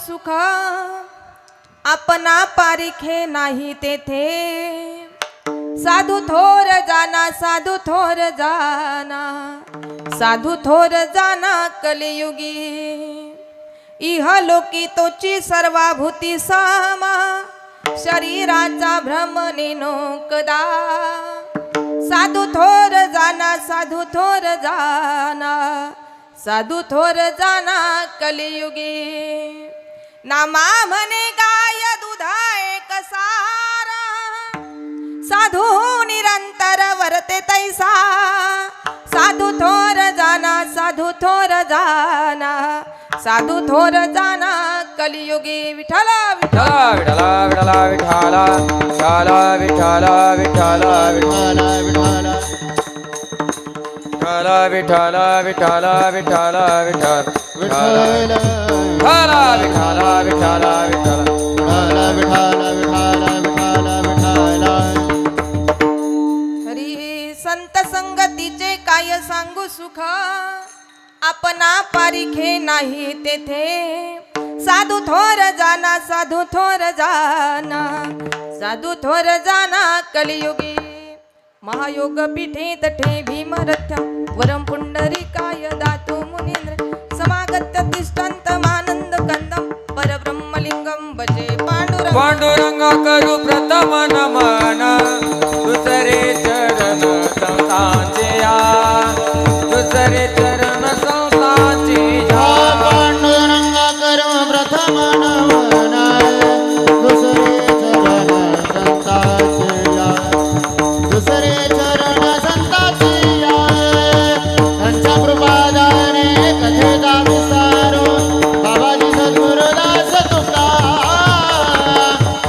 सुख आपणा पारिखे नाही तेथे साधू थोर जाना साधू थोर जाना साधू थोर जाना कलियुगी इहलोकी तोची सर्वाभूती सामा शरीराचा भ्रम नेनो कदा साधू थोर जाना साधू थोर जाना साधू थोर जाना कलियुगी नामा म्हणे गाय दुधा एक सारा साधू निरंतर वर्ते तैसा साधू थोर जाना साधू थोर जाना साधू थोर जाना कलियुगी विठ्ठल विठ्ठल विठ्ठल विठ्ठल विठ्ठल विठ्ठल विठ्ठल विठ्ठल विठ्ठल विठ्ठल विठ्ठल विठ्ठल विठ्ठल विठ्ठल हरी संत संगतीचे काय सांगू सुख आपणा पारिखे नाही तेथे साधू थोर जाना साधू थोर जाना साधू थोर जाना कलियुगी महायोग पीठे तठे भीमरथ्यम वरम पुंडरीकाय दातु मुनींद्र समागत्य तिष्ठन्त मानंद कंदम परब्रह्मलिंगम भजे पांडुरंग पांडुरंग करू प्रथम नमन दुसरे चरण संतांचे या दुसरे चरण संतांचे या पांडुरंग करू प्रथम नमन दुसरे चरण संतांचे या दुसरे चरण संतांचे या त्यांच्या कृपादाने कथेचा विस्तारो बाबाजी सद्गुरुदास तुका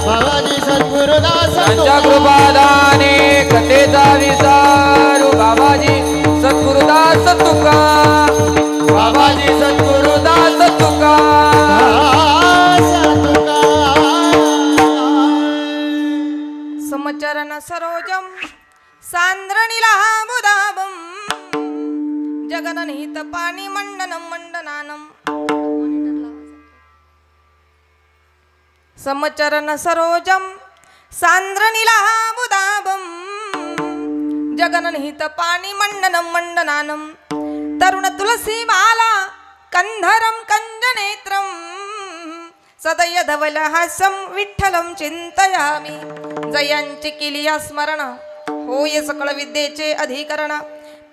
बाबाजी सद्गुरुदास त्यांच्या कृपादाने कथेचा विसारू बाबाजी सद्गुरुदास तुका बाबाजी सद्गुरुदास तुका समचरण सरोजम सांद्रणीला मुदाबम जगननिहित पाणी मंडनम मंडनानम समचरण सरोजम सांद्रणीला मुदाबम जगननिहित पाणी मंडनम मंडनानम तरुण तुलसी माला कंधरम कंजनेत्रम सदय धवल हास्यम विठ्ठलम चिंतयामी जयांची किलिया स्मरण होय सकळ विद्येचे अधिकरण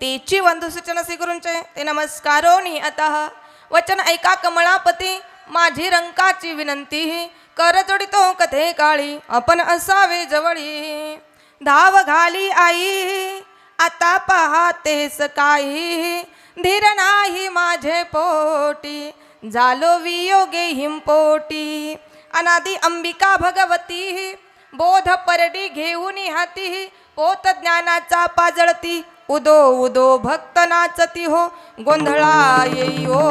तेची वंदू सूचन गुरूंचे ते नमस्कारोनी अतः वचन ऐका कमळापती माझी रंकाची विनंती कर जोडितो कथे काळी आपण असावे जवळी धाव घाली आई आता पाहतेस काही धीर नाही माझे पोटी झालो वियोगे हिंपोटी अनादि अंबिका भगवती बोध परडी घेऊन हाती पोत ज्ञानाचा पाजळती उदो उदो भक्त नाचती हो गोंधळा येई ओ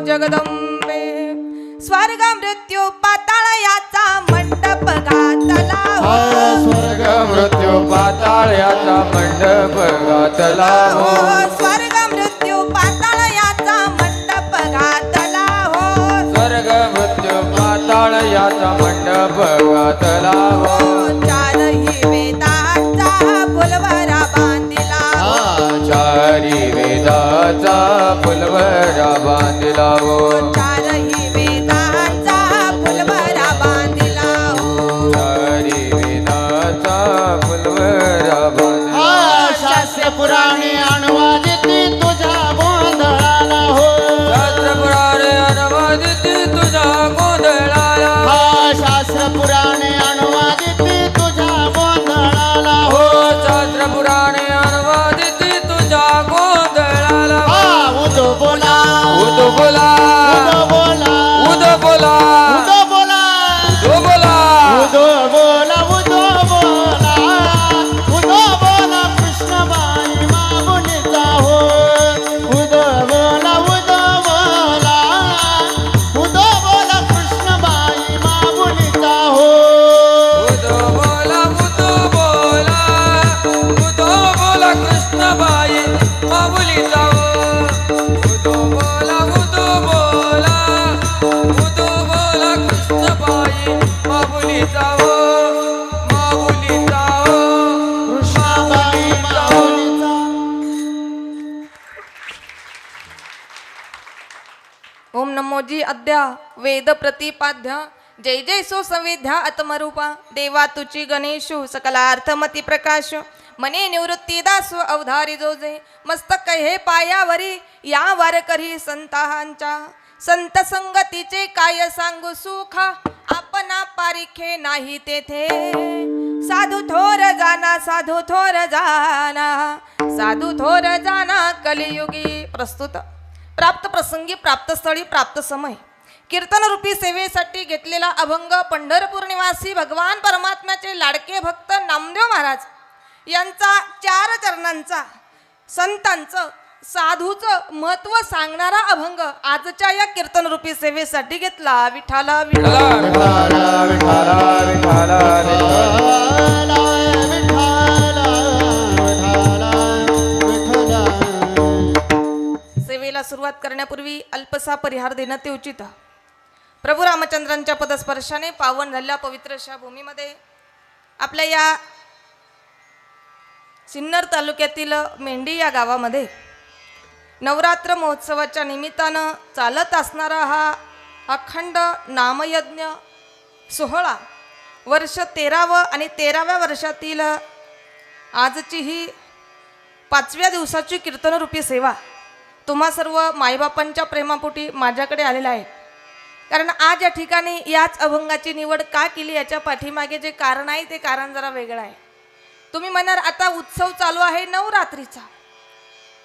जगदंबे स्वर्ग मृत्यू पाताळ याचा मंडप घातला हो स्वर्ग मृत्यू पाताळ याचा मंडप घातला हो स्वर्ग मृत्यू पाताळ याचा मंडप घातला हो स्वर्ग मृत्यू पाताळ याचा मंडप घातला हो चारही वेदांचा फुलवरा बांधिला चारी वेदाचा फुलवरा बांधला हो चारही वेदांचा फुलवरा बांधिला हो चारी वेदाचा फुलवरा बांधला शास्त्र पुराणे अनुवादित तुझ्या गोंधळाला हो शास्त्र पुराणे अनुवादित तुझ्या गोंधळाला शास्त्र पुराणे अनुवादित तुझ्या गोंधळाला हो शास्त्र पुराणे अनुवादित तुझ्या गोंधळाला उदो बोला उदो बोला माऊलीचा हो माऊलीचा हो कृष्णाबाई माऊलीचा. ओम नमोजी अद्या वेद प्रतिपाद्य जय जय सो संविद्या आत्मरूपा देवा तुची गणेशु सकलार्थमती प्रकाश मने निवृत्ती दासो अवधारी जोजे मस्तक हे पायावरी या वारकरी संतांच्या संत संगतीचे काय सांगू सुख आपणा पारिखे नाही तेथे साधू थोर जाना साधू थोर जाना साधू थोर जाना कलियुगी. प्रस्तुत प्राप्त प्रसंगी प्राप्त स्थळी प्राप्त समय कीर्तन रूपी सेवेसाठी घेतलेला अभंग पंढरपूर निवासी भगवान परमात्म्याचे लाडके भक्त नामदेव महाराज यांचा 4 चरणांचा संतांचं साधूचं महत्व सांगणारा अभंग आजच्या या कीर्तन रूपी सेवेसाठी घेतला. विठाला विठाला विठाला विठाला विठाला विठ्ठला, विठ्ठला, विठ्ठला. सेवेला सुरुवात करण्यापूर्वी अल्पसा परिहार देणं ते उचित. प्रभू रामचंद्रांच्या पदस्पर्शाने पावन झालेल्या पवित्र अशा भूमीमध्ये आपल्या या सिन्नर तालुक्यातील मेंढी या गावामध्ये नवरात्र महोत्सवाच्या निमित्तानं चालत असणारा हा अखंड नामयज्ञ सोहळा वर्ष 13वं आणि 13व्या वर्षातील आजची ही 5व्या दिवसाची कीर्तनरूपी सेवा तुम्हा सर्व मायबापांच्या प्रेमापोटी माझ्याकडे आलेला आहे. कारण आज या ठिकाणी याच अभंगाची निवड का केली याच्या पाठीमागे जे कारण आहे ते कारण जरा वेगळं आहे. तुम्ही म्हणाल आता उत्सव चालू आहे नवरात्रीचा,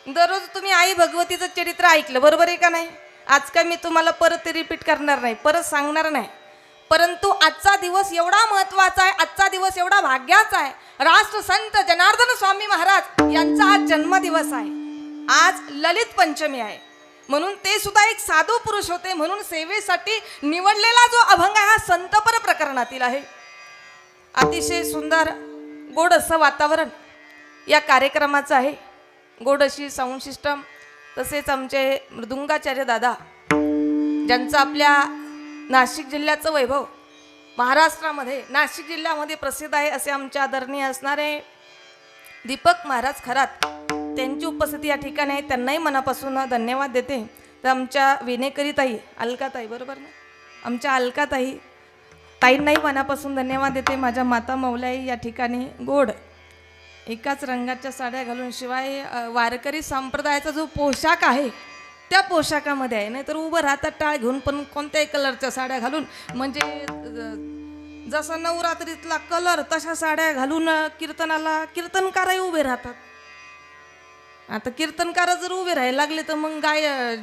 दररोज तुम्ही आई भगवतीचं चरित्र ऐकलं बरोबर आहे का नाही. आज काय मी तुम्हाला परत ते रिपीट करणार नाही, परत सांगणार नाही. परंतु आजचा दिवस एवढा महत्त्वाचा आहे, आजचा दिवस एवढा भाग्याचा आहे. राष्ट्रसंत जनार्दन स्वामी महाराज यांचा आज जन्मदिवस आहे. आज ललित पंचमी आहे म्हणून ते सुद्धा एक साधू पुरुष होते म्हणून सेवेसाठी निवडलेला जो अभंग आहे हा संतपर प्रकरणातील आहे. अतिशय सुंदर गोड असं वातावरण या महाराष्ट्राचं आहे. गोड अशी साऊंड सिस्टम, तसेच आमचे मृदुंगाचार्य दादा ज्यांचं आपल्या नाशिक जिल्ह्याचं वैभव महाराष्ट्रामध्ये नाशिक जिल्ह्यामध्ये प्रसिद्ध आहे असे आमचे आदरणीय असणारे दीपक महाराज खरात, त्यांची उपस्थिती या ठिकाणी आहे. त्यांनाही मनापासून धन्यवाद देते. तर आमच्या विनेकरी ताई अलकाताई बरोबर ना, आमच्या अलकाताई ताईंनाही मनापासून धन्यवाद देते. माझ्या माता मौलाई या ठिकाणी गोड एकाच रंगाच्या साड्या घालून, शिवाय वारकरी संप्रदायाचा जो पोशाख आहे त्या पोशाखामध्ये आहे. नाहीतर उभं राहतात टाळ घेऊन पण कोणत्याही कलरच्या साड्या घालून, म्हणजे जसा नवरात्रीतला कलर तशा साड्या घालून कीर्तनाला कीर्तनकारही उभे राहतात. आता कीर्तनकार जर उभे राहायला लागले तर मग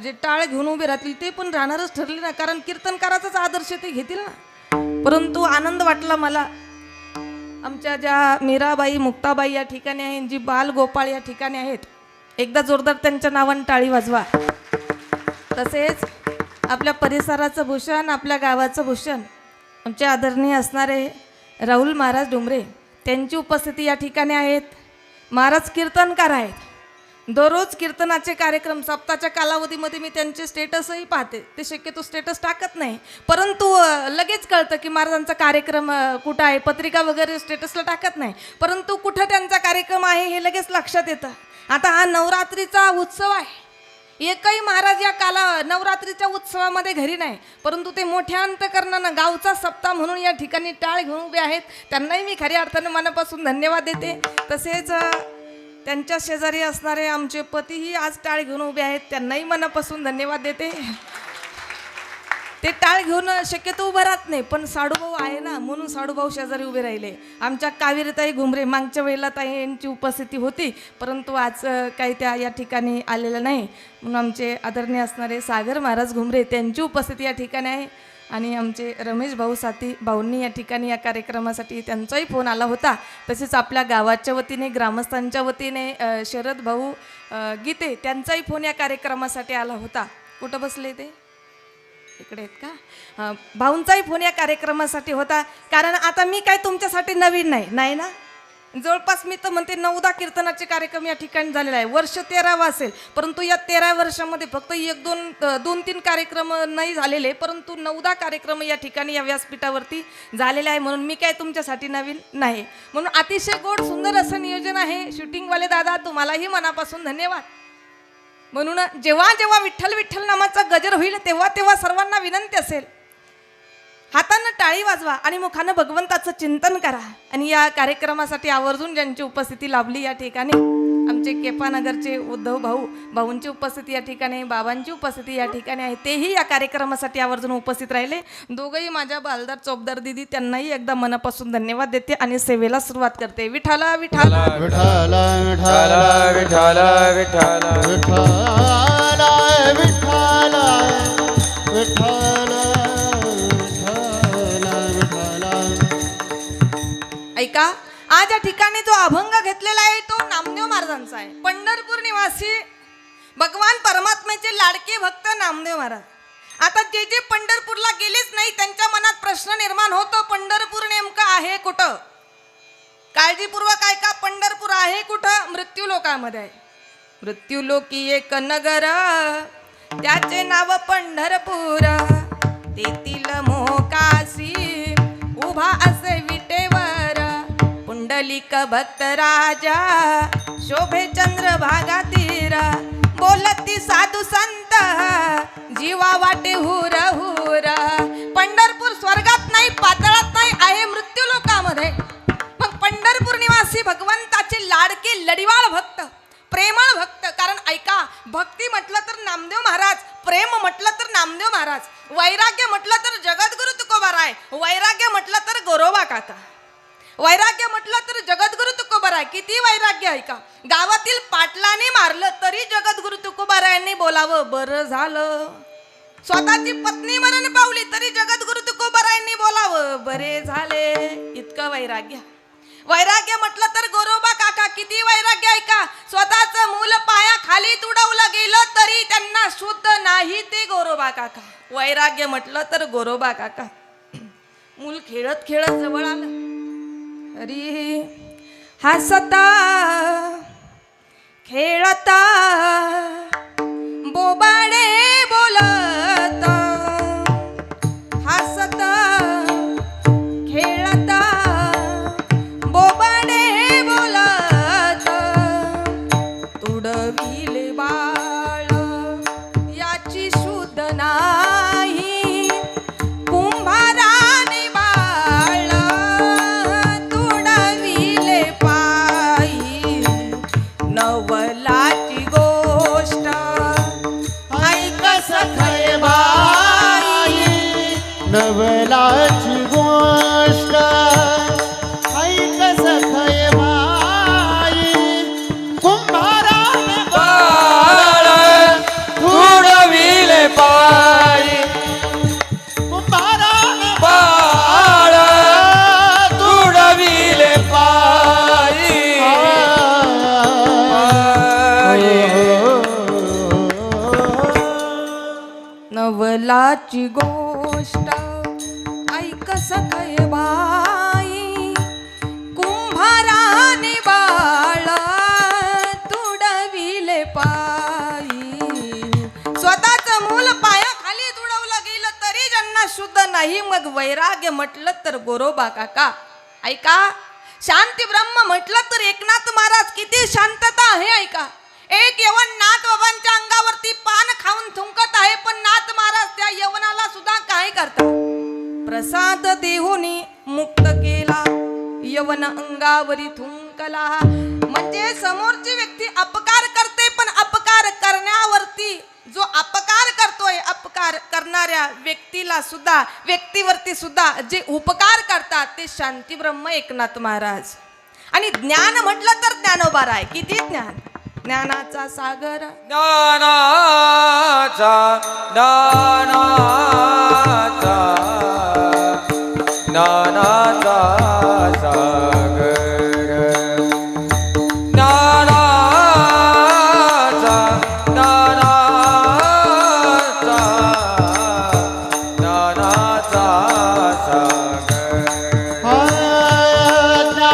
जे टाळ घेऊन उभे राहतील ते पण राहणारच ठरले ना, कारण कीर्तनकाराचाच आदर्श ते घेतील ना. परंतु आनंद वाटला मला आमच्या ज्या मीराबाई मुक्ताबाई या ठिकाणी आहेत, जी बाल गोपाळ या ठिकाणी आहेत, एकदा जोरदार त्यांच्या नावाने टाळी वाजवा. तसेच आपल्या परिसराचं भूषण, आपल्या गावाचं भूषण आमचे आदरणीय असणारे राहुल महाराज डुमरे, त्यांची उपस्थिती या ठिकाणी आहेत. महाराज कीर्तनकार आहेत. दररोज कीर्तनाचे कार्यक्रम सप्ताहाच्या कालावधीमध्ये मी त्यांचे स्टेटसही पाहते. ते शक्यतो स्टेटस टाकत नाही, परंतु लगेच कळतं की महाराजांचा कार्यक्रम कुठं आहे. पत्रिका वगैरे स्टेटसला टाकत नाही, परंतु कुठं त्यांचा कार्यक्रम आहे हे लगेच लक्षात येतं. आता हा नवरात्रीचा उत्सव आहे. एकही महाराज या नवरात्रीच्या उत्सवामध्ये घरी नाही, परंतु ते मोठ्या अंतकरणानं गावचा सप्ताह म्हणून या ठिकाणी टाळ घेऊन उभे आहेत. त्यांनाही मी खऱ्या अर्थानं मनापासून धन्यवाद देते. तसेच त्यांच्या शेजारी असणारे आमचे पतीही आज टाळ घेऊन उभे आहेत. त्यांनाही मनापासून धन्यवाद देते. ते टाळ घेऊन शक्यतो उभं राहत नाही, पण साडूभाऊ आहे ना म्हणून साडूभाऊ शेजारी उभे राहिले. आमच्या कावेरीताई घुमरे मागच्या वेळेला ताईंची उपस्थिती होती, परंतु आज काही त्या या ठिकाणी आलेल्या नाही, म्हणून आमचे आदरणीय असणारे सागर महाराज घुमरे त्यांची उपस्थिती या ठिकाणी आहे. आणि आमचे रमेश भाऊ साथी भाऊंनी या ठिकाणी या कार्यक्रमासाठी त्यांचाही फोन आला होता. तसेच आपल्या गावाच्या वतीने ग्रामस्थांच्या वतीने शरद भाऊ गीते त्यांचाही फोन या कार्यक्रमासाठी आला होता. कुठं बसले ते इकडे आहेत का? भाऊंचाही फोन या कार्यक्रमासाठी होता. कारण आता मी काय तुमच्यासाठी नवीन नाही ना, जवळपास मी तर म्हणते 9-10 कीर्तनाचे कार्यक्रम या ठिकाणी झालेले आहे. वर्ष 13वा असेल, परंतु या 13 वर्षामध्ये फक्त 2-3 कार्यक्रम नाही झालेले, परंतु 9-10 कार्यक्रम या ठिकाणी या व्यासपीठावरती झालेले आहे. म्हणून मी काय तुमच्यासाठी नवीन नाही. म्हणून अतिशय गोड सुंदर असं नियोजन आहे. शूटिंगवाले दादा, तुम्हालाही मनापासून धन्यवाद. म्हणून जेव्हा जेव्हा विठ्ठल विठ्ठल नामाचा गजर होईल तेव्हा तेव्हा सर्वांना विनंती असेल, हातानं टाळी वाजवा आणि मुखानं भगवंताचं चिंतन करा. आणि या कार्यक्रमासाठी आवर्जून ज्यांची उपस्थिती लाभली या ठिकाणी, आमचे केपानगरचे उद्धव भाऊंची उपस्थिती या ठिकाणी, बाबांची उपस्थिती या ठिकाणी आहे, तेही या कार्यक्रमासाठी आवर्जून उपस्थित राहिले. दोघंही माझ्या बालदार चोपदार दिदी, त्यांनाही एकदा मनापासून धन्यवाद देते आणि सेवेला सुरुवात करते. विठाला विठाला विठ्ठल विठाला विठाला विठाला विठ्ठल विठ्ठल विठ्ठल विठ्ठल. ऐका, आज या ठिकाणी जो अभंग घेतलेला आहे तो नामदेव महाराजांचा आहे. पंढरपूर निवासी भगवान परमात्म्याचे लाडके भक्त नामदेव महाराज. आता जे जे पंढरपूरला गेलेच नाही त्यांच्या मनात प्रश्न निर्माण होतो, पंढरपूर नेमकं आहे कुठं? काळजीपूर्वक ऐका, पंढरपूर आहे कुठं? मृत्यू लोकामध्ये आहे. मृत्यू लोकी एक नगर, त्याचे नाव पंढरपूर, तेथील मोकासी उभा असे विटेवर, पुंडलिक भक्त राजा शोभे चंद्रभागा तीर, बोलती साधू संत जीवा वाटे हुर हुर. पंढरपूर स्वर्गात नाही, पाताळात नाही, आहे मृत्यू लोकामध्ये. मग पंढरपूर निवासी भगवंताचे लाडके लढिवाळ भक्त, प्रेमळ भक्त. कारण ऐका, भक्ती म्हटलं तर नामदेव महाराज, प्रेम म्हटलं तर नामदेव महाराज, वैराग्य म्हटलं तर जगद्गुरु तुकोबाराय, वैराग्य म्हटलं तर गोरोबा काका, वैराग्य म्हटलं तर जगद्गुरु तुकोबाराय. किती वैराग्य आहे का? गावातील पाटलाने मारलं तरी जगद्गुरु तुकोबारायांनी बोलावं, बरं झालं. स्वतःची पत्नी मरण पावली तरी जगद्गुरु तुकोबारायांनी बोलावं, बरे झाले. इतकं वैराग्य. वैराग्य म्हटलं तर गोरोबा काका, किती वैराग्य आहे का? स्वतःचं मूल पाया खाली तुडवलं गेलं तरी त्यांना शुद्ध नाही ते गोरोबा काका. वैराग्य म्हटलं तर गोरोबा काका. मूल खेळत खेळत जवळ आलं, अरे हसता खेळता बोबाडे बोलत, हसता खेळता बोबाडे बोलत, तुडविले बाळ याची शुद्ध नाही, कुंभाराने बाळ तुडविले पायी, नवलाची गोष्ट ऐक सखय बाई, नवलाची गोष्ट ऐक सखय बाई, कुंभाराने बाळ तुडविले पायी, कुंभाराने बाळ तुडविले पायी. नवलाची गोष्ट ऐक सखय बाई, कुंभाराने बाळ तुडविले पायी. स्वतःचं मूल पायाखाली तुडवलं गेलं तरी ज्यांना शुद्ध नाही, मग वैराग्य म्हटलं तर गोरोबा काका. ऐका, शांती ब्रह्म म्हटलं तर एकनाथ महाराज, किती शांतता आहे. ऐका, एक यवन नाथ बाबांच्या अंगावरती पान खाऊन थुंकत आहे, पण नाथ महाराज त्या यवनाला सुद्धा काय करतात? प्रसाद देहुनी मुक्त केला, यवन अंगावरी थुंकला. म्हणजे समोरची व्यक्ती अपकार करते, पण अपकार करण्यावरती जो अपकार करतोय, अपकार करणाऱ्या व्यक्तीला सुद्धा, व्यक्तीवरती सुद्धा जे उपकार करतात ते शांती ब्रह्म एकनाथ महाराज. आणि ज्ञान म्हटलं तर ज्ञानोबा राय. किती ज्ञान, ज्ञानाचा सागर, ज्ञानाचा ज्ञानाचा ज्ञानाचा सागर, ज्ञानाचा ज्ञानाचा ज्ञानाचा सागर. ज्ञानाचा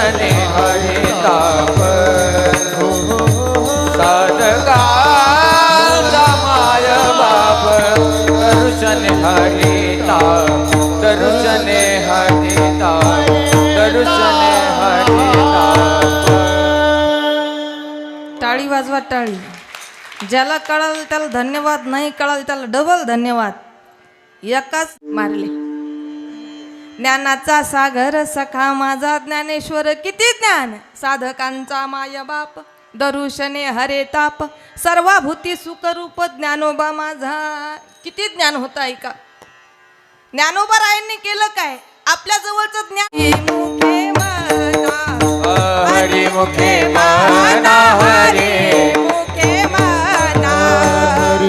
दरुशने हरिताप साधका माय बाप दरुशने हरिताप दरुशने हरिताप दरुशने हरिताप. टाळी वाजवा टाळी. ज्याला कळाल त्याला धन्यवाद, नाही कळाल त्याला डबल धन्यवाद. एकाच मारले. ज्ञानाचा सागर सखा माझा ज्ञानेश्वर किती ज्ञान साधकांचा माय बाप दरुशने हरे ताप सर्वाभूती सुखरूप ज्ञानोबा माझा. किती ज्ञान होतं ऐका. ज्ञानोबा रायांनी केलं काय? आपल्या जवळचं ज्ञान मुखे मना हरी मुखे मना हरी मुखे मना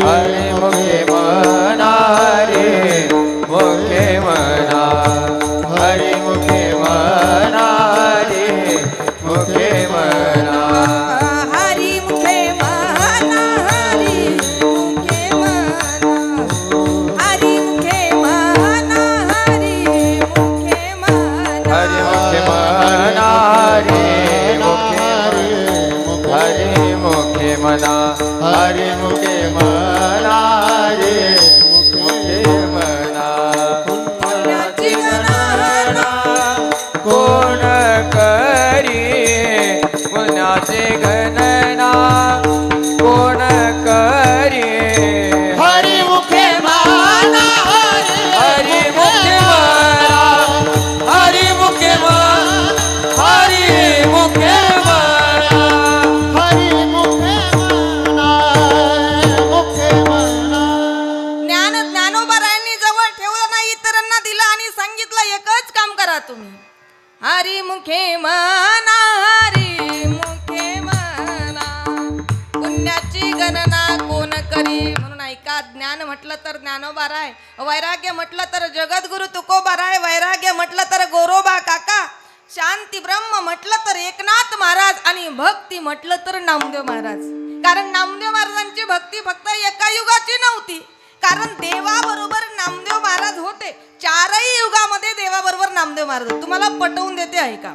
हरी मुखे मना हरी मुखे मना हरी मुखे मना हरी मुखे मना हरी मुखे मना हरी मुखे मना हरी मुखे मना हरी मुखे मना हरी मुखे मना हरी मुखे हरी मुखे मना हरी मुखे मना हरी मुखे मना. पुण्याची गणना कोण करी पुण्याची गणना कोण करी हरी मुखे माना हरी मुखे मना हरी मुखे मना हरी मुखे मना. हरी मुखे माना ज्ञान ज्ञानोबा रायांनी जवळ ठेवलं नाही, इतरांना दिलं आणि सांगितलं एकच काम करा तुम्ही. हरी मुखे मना हरी मुखे मना पुण्याची गणना कोण करी. म्हणून ऐका. ज्ञान म्हटलं तर ज्ञानोबा राय, वैराग्य म्हटलं तर जगद्गुरु तुकोबा राय, वैराग्य म्हटलं तर गोरोबा काका, शांती ब्रह्म म्हटलं तर एकनाथ महाराज आणि भक्ती म्हटलं तर नामदेव महाराज. कारण नामदेव महाराजांची भक्ती फक्त एका युगाची नव्हती, कारण देवाबरोबर नामदेव महाराज होते. चारही युगामध्ये देवाबरोबर नामदेव महाराज. तुम्हाला पटवून देते ऐका.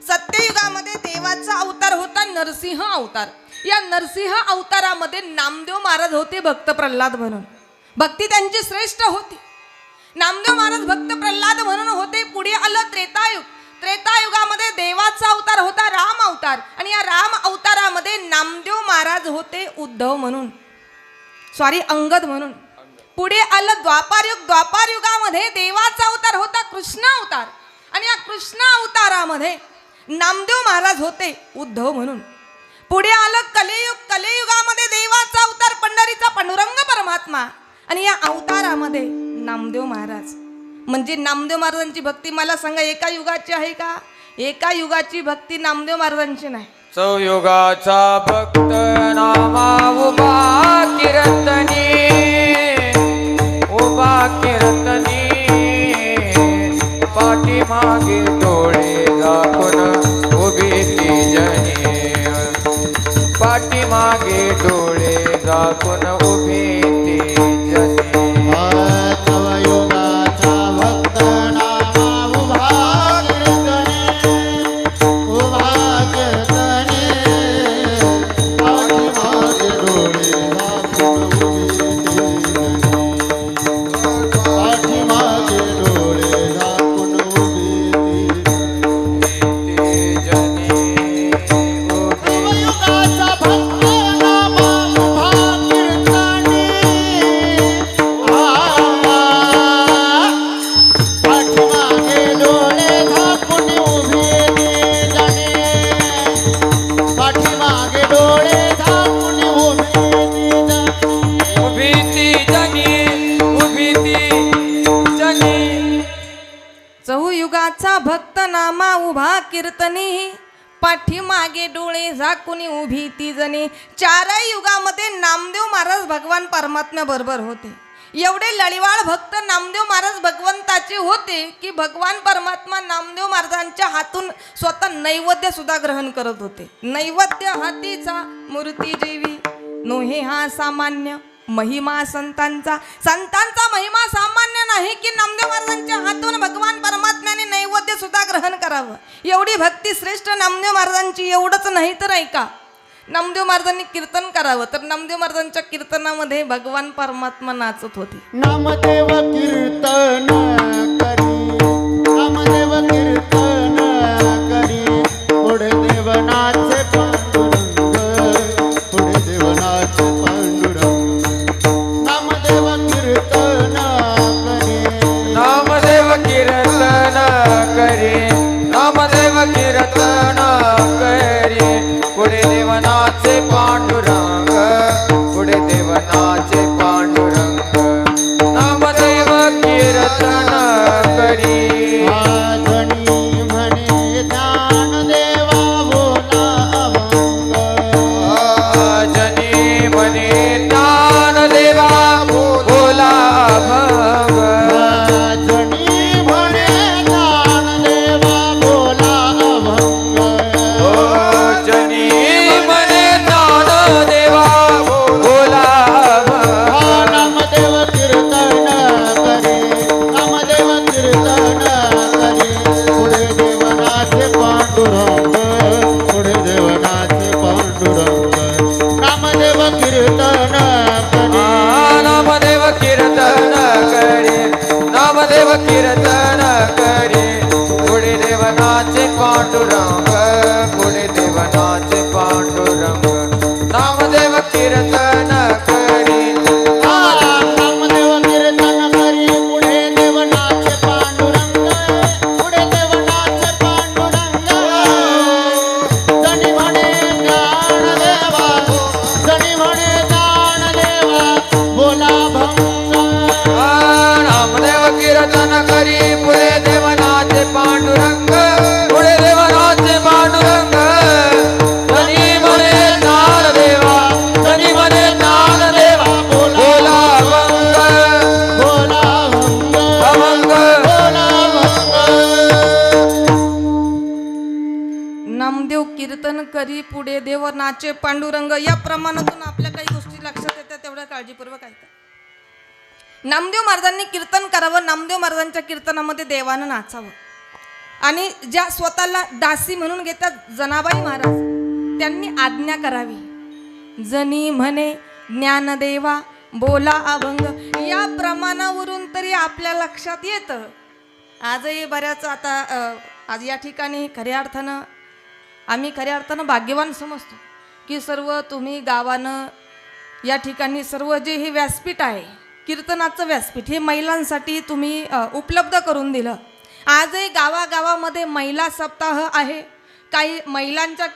सत्ययुगामध्ये देवाचा अवतार होता नरसिंह अवतार. या नरसिंह अवतारामध्ये नामदेव महाराज होते भक्त प्रल्हाद म्हणून. भक्ती त्यांची श्रेष्ठ होती. नामदेव महाराज भक्त प्रल्हाद म्हणून होते. पुढे आलं त्रेतायुग. त्रेतायुगामध्ये देवाचा अवतार होता राम अवतार आणि या राम अवतारामध्ये नामदेव महाराज होते उद्धव म्हणून, अंगद म्हणून. पुढे आलं द्वापारयुग. द्वापारयुगामध्ये देवाचा अवतार होता कृष्ण अवतार आणि या कृष्ण अवतारामध्ये नामदेव महाराज होते उद्धव म्हणून. पुढे आलं कलियुग. कलियुगामध्ये देवाचा अवतार पंढरीचा पांडुरंग परमात्मा आणि या अवतारामध्ये नामदेव महाराज. म्हणजे नामदेव महाराजांची भक्ती मला सांगा एका युगाची आहे का? एका युगाची भक्ती नामदेव महाराजांची नाही. चौयुगाचा भक्त नामा उभा कीर्तनी उभा कीर्तनी पाठीमागे डोळे झाकून उभी ती जनी पाठीमागे डोळे झाकून उभी ती जनी. योगाचा भक्त नामा उभा कीर्तने पाठीमागे डोळे झाकून पाठीमागे डोळे झाकून योगाचा भक्त नामा उभा कीर्तने पाठीमागे डोळे झाकून उभे जाणे पाठीमागे डोळे झाकून उभी ती जनी उभी ती जनी. चहुयुगाचा भक्त नामा उभा कीर्तनी पाठीमागे डोळे झाकून उभी ती जणी. चारही युगामध्ये नामदेव महाराज भगवान परमात्म्या बरोबर होते. एवढे लळीवाळ भक्त नामदेव महाराज भगवंताचे होते की भगवान परमात्मा नामदेव महाराजांच्या हातून स्वतः नैवेद्य सुद्धा ग्रहण करत होते. नैवेद्य हातीचा मूर्ती जेवी नोहे हा सामान्य महिमा संतांचा. संतांचा महिमा सामान्य नाही की नामदेव महाराजांच्या हातून भगवान परमात्म्याने नैवेद्य सुद्धा नामग्रहण करावं. एवढी भक्ती श्रेष्ठ नामदेव महाराजांची. एवढंच नाही तर ऐका, नामदेव महाराजांनी कीर्तन करावं, तर नामदेव महाराजांच्या कीर्तनामध्ये भगवान परमात्मा नाचत होते. नामदेव कीर्तन करी, नामदेव कीर्तन करी, पुढे देवनाचे पांडुरंग, पुढे देवनाचे पांडुरंग. नामदेव कीर्तन करी, नामदेव कीर्तन करे, नामदेव कीर्तन करे, पुढे देवनाचे पांडुरंग, पुढे देवनाचे पांडुरंग. नामदेव कीर्तन करी. आजनी म्हणे ज्ञानदेवा बोला अभंग, जनी म्हणे ज्ञानदेवा बोला अभंग. आजनी म्हणे ज्ञानदेवा बोला अभंग. जनी म्हणे ज्ञानदेवा बोला अभंग. नामदेव कीर्तन करे, नामदेव कीर्तन करे, पुढे देवनाचे पांडुरंग, पुढे देवनाचे पांडुरंग. नामदेव कीर्तन करे, नामदेव कीर्तन करे, नामदेव कीर्तन करे, पुढे देवनाचे पांडुरंग, पुढे देवनाचे पांडुरंग. नामदेव कीर्तन करे. नामदेव कीर्तन करी, पुढे देवनाचे पांडुरंग, पुढे देवनाचे पांडुरंग. जनी म्हणे ज्ञानदेवा, जनी म्हणे ज्ञानदेवा बोला भंग. नामदेव कीर्तन करी, पुढे देवनाचे पांडुरंग, पुढे देवनाचे पांडुरंग. जनी म्हणे ज्ञानदेवा, जनी म्हणे ज्ञानदेवा बोला अभंग, बोला भंग, अभंग. बोला भंग. नामदेव कीर्तन करी, पुढे देव नाचे पांडुरंग. या प्रमाणातून आपल्या काही गोष्टी लक्षात येतात, तेवढ्या काळजीपूर्वक ऐका. नामदेव महाराजांनी कीर्तन करावं, नामदेव महाराजांच्या कीर्तनामध्ये देवानं नाचावं. आणि ज्या स्वतःला दासी म्हणून घेतात जनाबाई महाराज, त्यांनी आज्ञा करावी. जनी म्हणे ज्ञानदेवा बोला अभंग. या प्रमाणावरून तरी आपल्या लक्षात येतं. आजही बऱ्याच आज या ठिकाणी आम्ही खऱ्या अर्थानं भाग्यवान समजतो की सर्व तुम्ही गावानं या ठिकाणी सर्व जे हे व्यासपीठ आहे, कीर्तनाचं व्यासपीठ, हे महिलांसाठी तुम्ही उपलब्ध करून दिलं. आजही गावागावामध्ये महिला सप्ताह आहे. काही महिलांच्या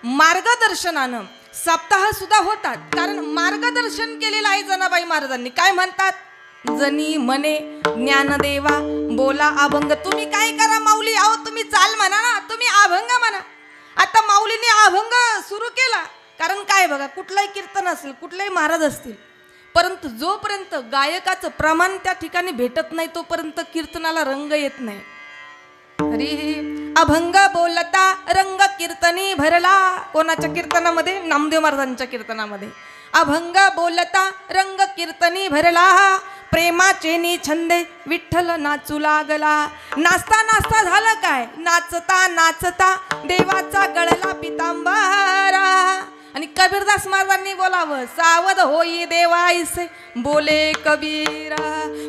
मार्गदर्शनानं सप्ताह सुद्धा होतात. कारण मार्गदर्शन केलेलं आहे जनाबाई महाराजांनी. काय म्हणतात? जनी म्हणे ज्ञानदेवा बोला अभंग. तुम्ही काय करा माऊली, अहो तुम्ही चाल म्हणा ना, तुम्ही अभंग म्हणा. आता माऊलीने अभंग सुरू केला. कारण काय बघा, कुठलंही कीर्तन असेल, कुठलेही महाराज असतील, परंतु जोपर्यंत गायकाचं प्रमाण त्या ठिकाणी भेटत नाही तोपर्यंत कीर्तनाला रंग येत नाही. हरी अभंग बोलता रंग कीर्तनी भरला. कोणाच्या कीर्तनामध्ये? नामदेव महाराजांच्या कीर्तनामध्ये. अभंग बोलता रंग कीर्तनी भरला, प्रेमाचे छंदे विठ्ठल नाचू लागला. नाचता नाचता झालं काय? नाचता नाचता देवाचा गळला पितांबरा. आणि कबीरदास महाराजांनी बोलावं, सावध होई देवाईसे बोले कबीरा.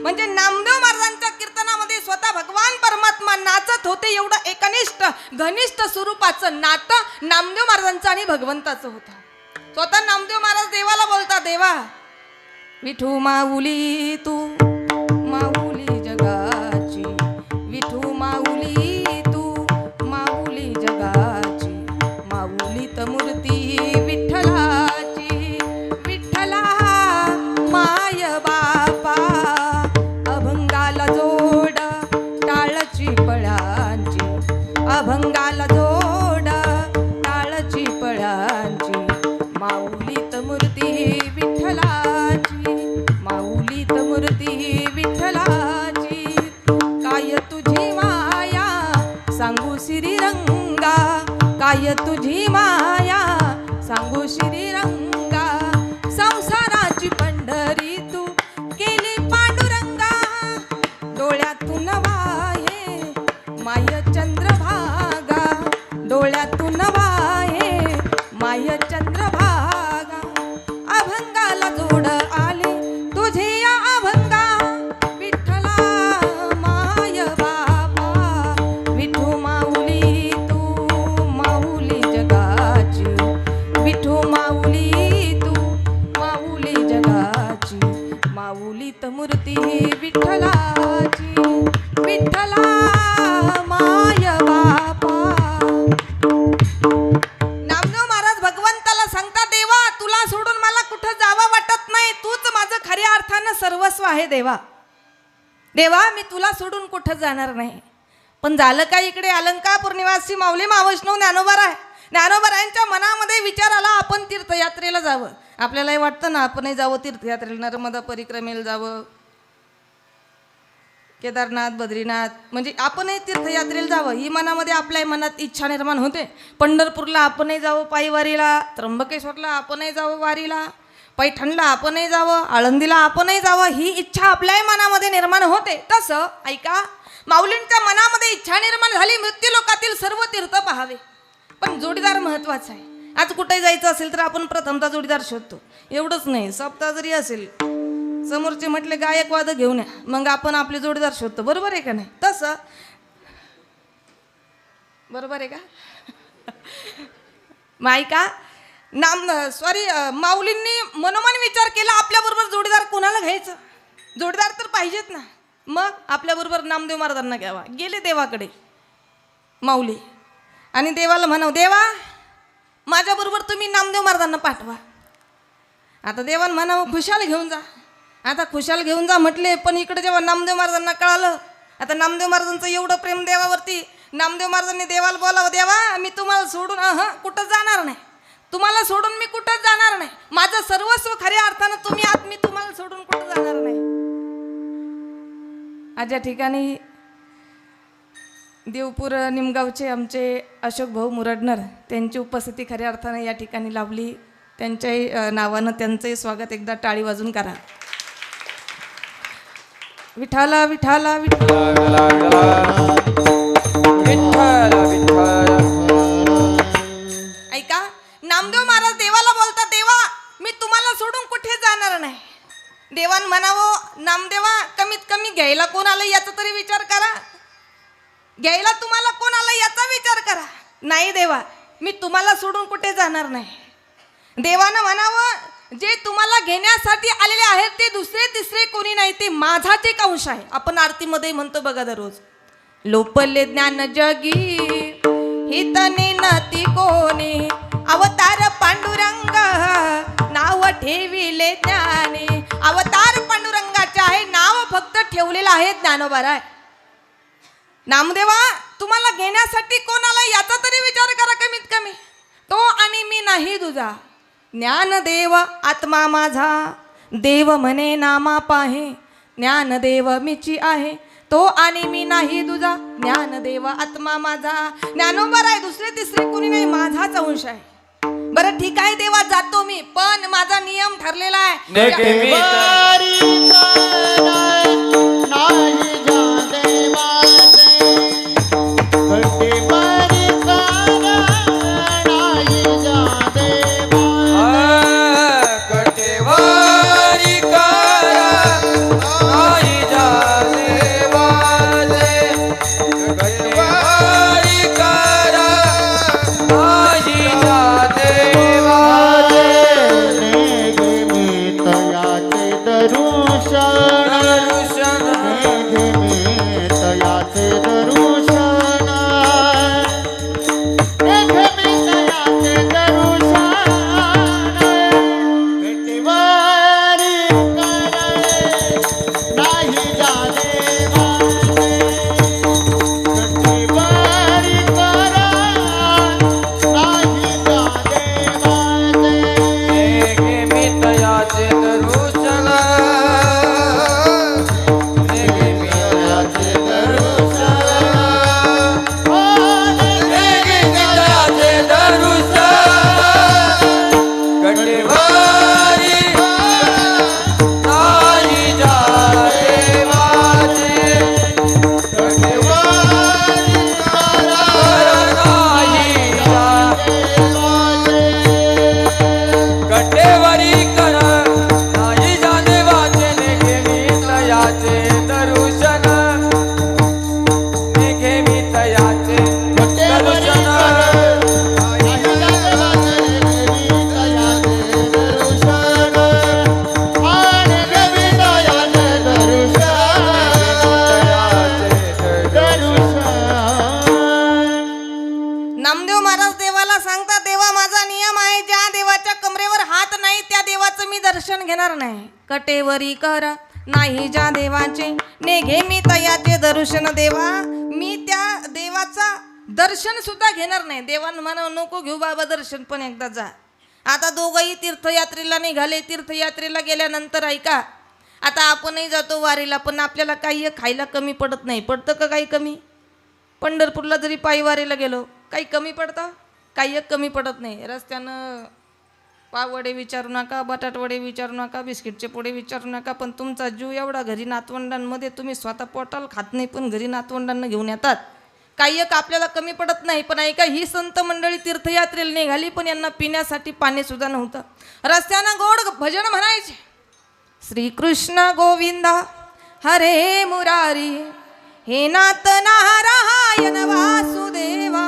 म्हणजे नामदेव महाराजांच्या कीर्तनामध्ये स्वतः भगवान परमात्मा नाचत होते. एवढं एकनिष्ठ घनिष्ठ स्वरूपाचं नातं नामदेव महाराजांचं आणि भगवंताचं होतं. स्वतः नामदेव महाराज देवाला बोलता, देवा विठू माऊली तू माऊली जगाची, विठू माऊली तू माऊली जगाची, माऊली त मूर्ती विठ्ठलाची, विठ्ठला माय बापा अभंगाला जोड टाळची पळांची, अभंगाला जोड टाळची पळांची, माऊलीत मूर्ती विठ्ठलाची, माऊलीत मूर्ती विठ्ठलाची. काय तुझी माया सांगू श्रीरंगा, काय तुझी माया सांगू श्रीरंगा. संसाराची पंढरी तू केली पांडुरंगा, डोळ्यातून वाहे देवा मी तुला सोडून कुठं जाणार नाही. पण झालं काय, इकडे अलंकापूर निवासी माऊली महावैष्णव ज्ञानोबा ज्ञानोबारायांच्या मनामध्ये विचार आला आपण तीर्थयात्रेला जावं. आपल्यालाही वाटतं ना आपणही जावं तीर्थयात्रेला, नर्मदा परिक्रमेला जावं, केदारनाथ बद्रीनाथ, म्हणजे आपणही तीर्थयात्रेला जावं ही मनामध्ये आपल्या मनात इच्छा निर्माण होते. पंढरपूरला आपणही जावं पायी वारीला, त्र्यंबकेश्वरला आपणही जावं वारीला, पैठणला आपणही जावं, आळंदीला आपणही जावं ही इच्छा आपल्याही मनामध्ये निर्माण होते. तसं ऐका, माऊलींच्या मनामध्ये इच्छा निर्माण झाली मृत्यूलोकातील सर्व तीर्थ पाहावे. पण जोडीदार महत्वाचा आहे. आज कुठे जायचं असेल तर आपण प्रथमता जोडीदार शोधतो. एवढंच नाही, सप्ताह जरी असेल समोरचे म्हटले गायकवाद घेऊन या, मग आपण आपले जोडीदार शोधतो. बरोबर आहे का नाही? तसं बरोबर आहे का? मायका माऊलींनी मनोमन विचार केला आपल्याबरोबर जोडीदार कोणाला घ्यायचं. जोडीदार तर पाहिजेत ना. मग आपल्याबरोबर नामदेव महाराजांना घ्यावा. गेले देवाकडे माऊली आणि देवाला म्हणाव, देवा माझ्याबरोबर तुम्ही नामदेव महाराजांना पाठवा. आता देवान म्हणावं खुशाल घेऊन जा. आता खुशाल घेऊन जा म्हटले, पण इकडे जेव्हा नामदेव महाराजांना कळालं, आता नामदेव महाराजांचं एवढं प्रेम देवावरती, नामदेव महाराजांनी देवाला बोलावं, देवा मी तुम्हाला सोडून कुठं जाणार नाही. तुम्हाला सोडून मी कुठंच जाणार नाही. माझं सर्वस्व खऱ्या अर्थानं तुम्ही आहात, मी तुम्हाला सोडून कुठं जाणार नाही. आज या ठिकाणी देवपूर निमगावचे आमचे अशोक भाऊ मुरडनर त्यांची उपस्थिती खऱ्या अर्थानं या ठिकाणी लाभली. त्यांच्याही नावानं त्यांचंही स्वागत एकदा टाळी वाजून करा. विठाला विठाला विठाला ऐका, नामदेव महाराज देवाला बोलतात, देवा मी तुम्हाला सोडून कुठे जाणार नाही. देवान म्हणावं, नामदेवा कमीत कमी घ्यायला कोण आलं याचा तरी विचार करा. घ्यायला तुम्हाला कोण आलं याचा विचार करा. नाही देवा मी तुम्हाला सोडून कुठे जाणार नाही. देवानं म्हणावं, जे तुम्हाला घेण्यासाठी आलेले आहेत ते दुसरे तिसरे कोणी नाही, ते माझाच एक अंश आहे. आपण आरतीमध्ये म्हणतो बघा दररोज, लोपले ज्ञान जगी हितने नती कोणी, अवतार पांडुरंग नाव ठेविले ज्ञानी. अवतार पांडुरंगाचे आहे, नाव फक्त ठेवलेलं आहे ज्ञानोबाराय. नामदेवा तुम्हाला घेण्यासाठी कोण आला याचा तरी विचार करा कमीत कमी. तो आणि मी नाही तुझा. ज्ञानदेव आत्मा माझा, देव म्हणे नामा पाहे. ज्ञानदेव मीची आहे, तो आणि मी नाही तुझा. ज्ञानदेव आत्मा माझा. ज्ञानोबा आहे, दुसरे तिसरे कोणी नाही, माझाच अंश आहे. बरं ठीक आहे देवा जातो मी, पण माझा नियम ठरलेला आहे. वारी कराय नाही जा देवाचे. कटे वारी कराय नाही जा देवाचे. कटेवारी करा नाही जा देवाचे. कटेवारी करा नाही जा देवाचे. नेगे मी तयाचे दरुशन. नेगे मी तयाचे दरुशन. नेगे मी तयाचे दरुशन. कटेवारी कराय नाही जा देवाचे. कटेवारी कराय नाही जा देवाचे. नेगे मी तयाचे दरुशन. नेगे मी तयाचे दरुशन. नेगे मी तयाचे दरुशन. कटेवारी नाही जा देवाचे. कटेवारी नाही जा कटेवारी करा नाही जा देवाचे. नेगे मी तयाचे दरुशन. नेगे मी तयाचे दरुशन. नामदेव महाराज देवाला सांगतात, देवा माझा नियम आहे, ज्या देवाच्या कमरेवर हात नाही त्या देवाचं मी दर्शन घेणार नाही. कटेवरी करा नाही ज्या देवाचे नेघे मी तयाचे दर्शन देवा. मी त्या देवाचा दर्शन सुद्धा घेणार नाही. देवान म्हणा नको घेऊ बाबा दर्शन, पण एकदा जा. आता दोघंही तीर्थयात्रेला निघाले. तीर्थयात्रेला गेल्यानंतर ऐका, आता आपणही जातो वारीला, पण आपल्याला काही खायला कमी पडत नाही. पडतं का काही कमी? पंढरपूरला जरी पायी वारीला गेलो काही कमी पडतं? काही एक कमी पडत नाही. रस्त्यानं पाववडे विचारू नका, बटाटवडे विचारू नका, बिस्किटचे पोडे विचारू नका, पण तुमचा जीव एवढा घरी नातवंडांमध्ये तुम्ही स्वतः पोटाला खात नाही, पण घरी नातवंडांना घेऊन येतात. काही एक आपल्याला कमी पडत नाही. पण ऐका, ही संत मंडळी तीर्थयात्रेला निघाली, पण यांना पिण्यासाठी पाणी सुद्धा नव्हतं. रस्त्यानं गोड भजन म्हणायचे, श्रीकृष्ण गोविंद हरे मुरारी हे नाथ नारायण वासुदेवा.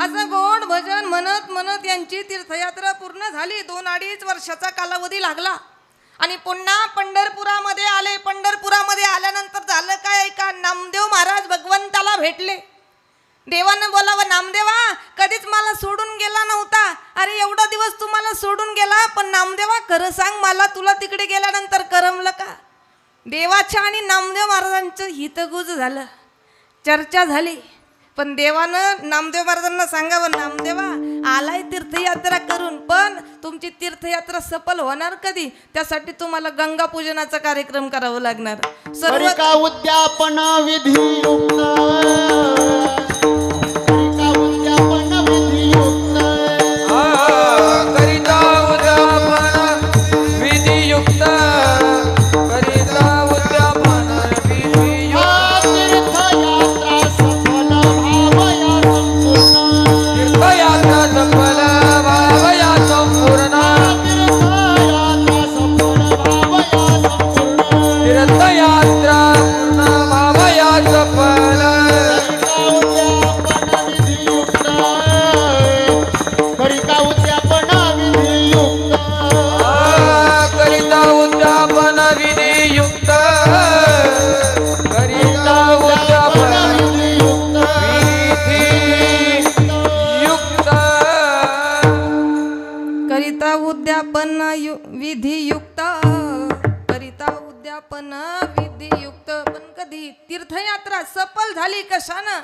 असं गोड भजन म्हणत म्हणत यांची तीर्थयात्रा पूर्ण झाली. 2-2.5 वर्षाचा कालावधी लागला आणि पुन्हा पंढरपुरामध्ये आले. पंढरपुरामध्ये आल्यानंतर झालं काय ऐका, नामदेव महाराज भगवंताला भेटले. देवानं बोलावं, नामदेवा कधीच मला सोडून गेला नव्हता. अरे एवढा दिवस तू मला सोडून गेला, पण नामदेवा खरं सांग, मला तुला तिकडे गेल्यानंतर करमलं का? देवाच्या आणि नामदेव महाराजांचं हितगुज झालं, चर्चा झाली. पण देवानं नामदेव महाराजांना सांगावं, नामदेवा आलाय तीर्थयात्रा करून, पण तुमची तीर्थयात्रा सफल होणार कधी? त्यासाठी तुम्हाला गंगा पूजनाचा कार्यक्रम करावा लागणार. सर्व का उद्यापन विधियुक्त, का उद्यापन विधियुक्त, करिता उद्यापन विधियुक्त, करिता उद्यापन विधियुक्त. तीर्थयात्रा सफल भावया संपूर्ण, तीर्थयात्रा सफल भावया संपूर्ण, तीर्थयात्रा सफल भावया संपूर्ण. तीर्थयात्रा करिता उद्यापन विधियुक्त, करिता उद्यापन विधियुक्त, करिता उद्यापन विधियुक्त. करिता उद्यापन विधियुक्त, करिता उद्यापन विधियुक्त. पण कधी तीर्थयात्रा सफल झाली कशानं?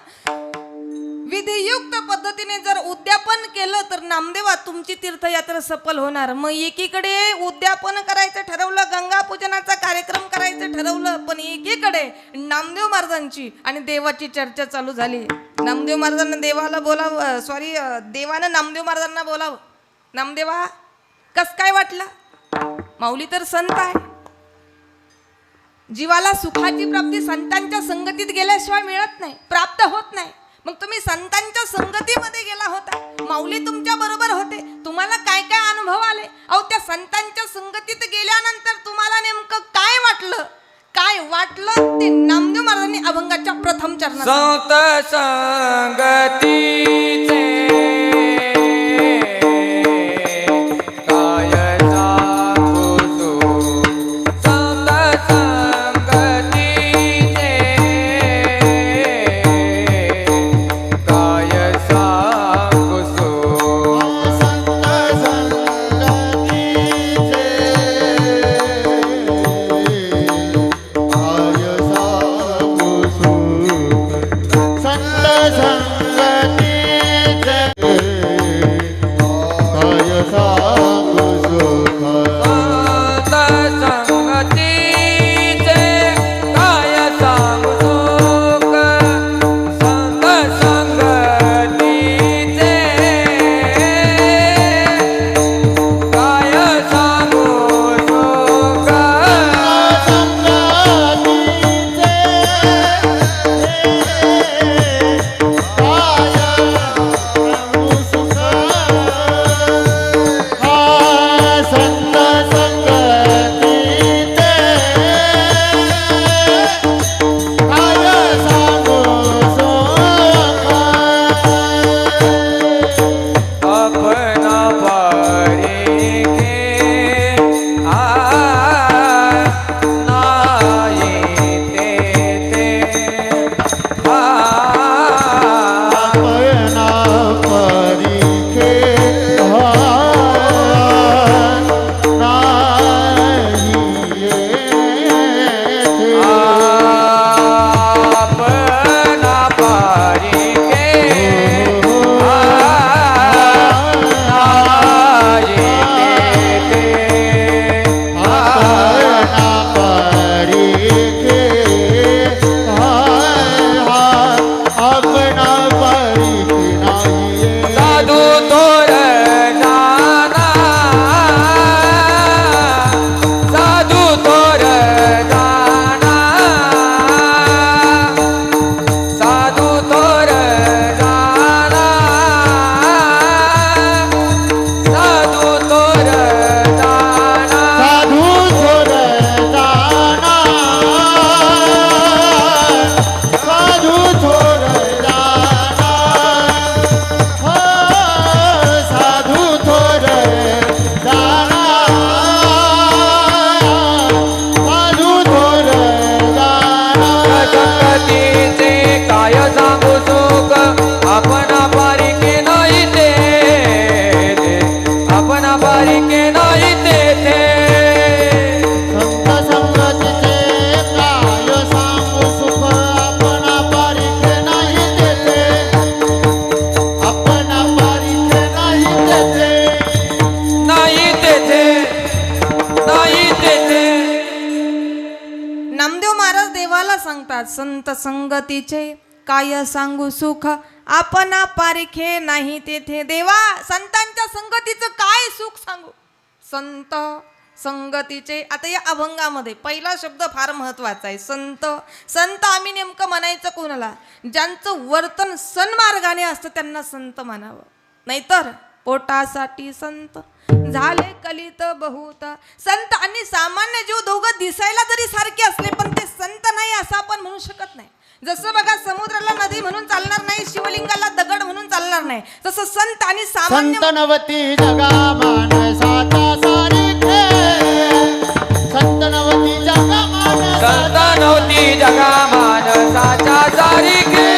विधियुक्त पद्धतीने जर उद्यापन केलं तर नामदेवा तुमची तीर्थयात्रा सफल होणार. मग एकीकडे उद्यापन करायचं ठरवलं, गंगा पूजनाचा कार्यक्रम करायचं ठरवलं, पण एकीकडे नामदेव महाराजांची आणि देवाची चर्चा चालू झाली. नामदेव महाराजांना देवाला बोलावं, देवानं नामदेव महाराजांना बोलावं. नामदेवा कस काय वाटलं? माऊली तर संत आहे, जीवाला सुखाची प्राप्ती संतांच्या संगतीत गेल्याशिवाय मिळत नाही, प्राप्त होत नाही. मग तुम्ही संतांच्या संगतीमध्ये गेला होता, माऊली तुमच्या बरोबर होते, तुम्हाला काय काय अनुभव आले? अहो त्या संतांच्या संगतीत गेल्यानंतर तुम्हाला नेमकं काय वाटलं? काय वाटलं ते नामदेव महाराजांनी अभंगाच्या प्रथम चरणात संत संगतीचे काय सांगू तू, संत संगतीचे काय सांगू तू. आपणा पारिखे नाही साधू थोर जाना साधू थोर जाना साधू थोर जाना साधू थोर जाना साधू थोर जाना साधू थोर जाना हो साधू थोर जाना साधू थोर जाना संगतीचे काय सांगू सुख आपण पारिके नाही ते आपण पारिके नाही तेथे संत संगतीचे काय सांगू सुख आपणा पारिखे नाही तेथे आपणा पारिखे नाही तेथे नाही तेथे नाही तेथे नामदेव महाराज देवाला सांगतात संत संगतीचे काय सांगू सुख आपणा पारिखे नाही तेथे. देवा संतांच्या संगतीचं काय सुख सांगू. संत संगतीचे आता या अभंगामध्ये पहिला शब्द फार महत्वाचा आहे. संत संत आम्ही नेमकं म्हणायचं कोणाला, ज्यांचं वर्तन सन्मार्गाने असतं त्यांना संत म्हणावं. नाहीतर पोटासाठी संत झाले कलित बहुत. संत आणि सामान्य जीव दोघं दिसायला जरी सारखे असले पण ते संत नाही असं आपण म्हणू शकत नाही. जसं बघा समुद्राला नदी म्हणून चालणार नाही, शिवलिंगाला दगड म्हणून चालणार नाही, तसं संत आणि सामान्य संत नवती जगा मानसाचा सारिखे संत नवती जगा संत मानसाचा नव्हती जगा मानसाच्या सारिखे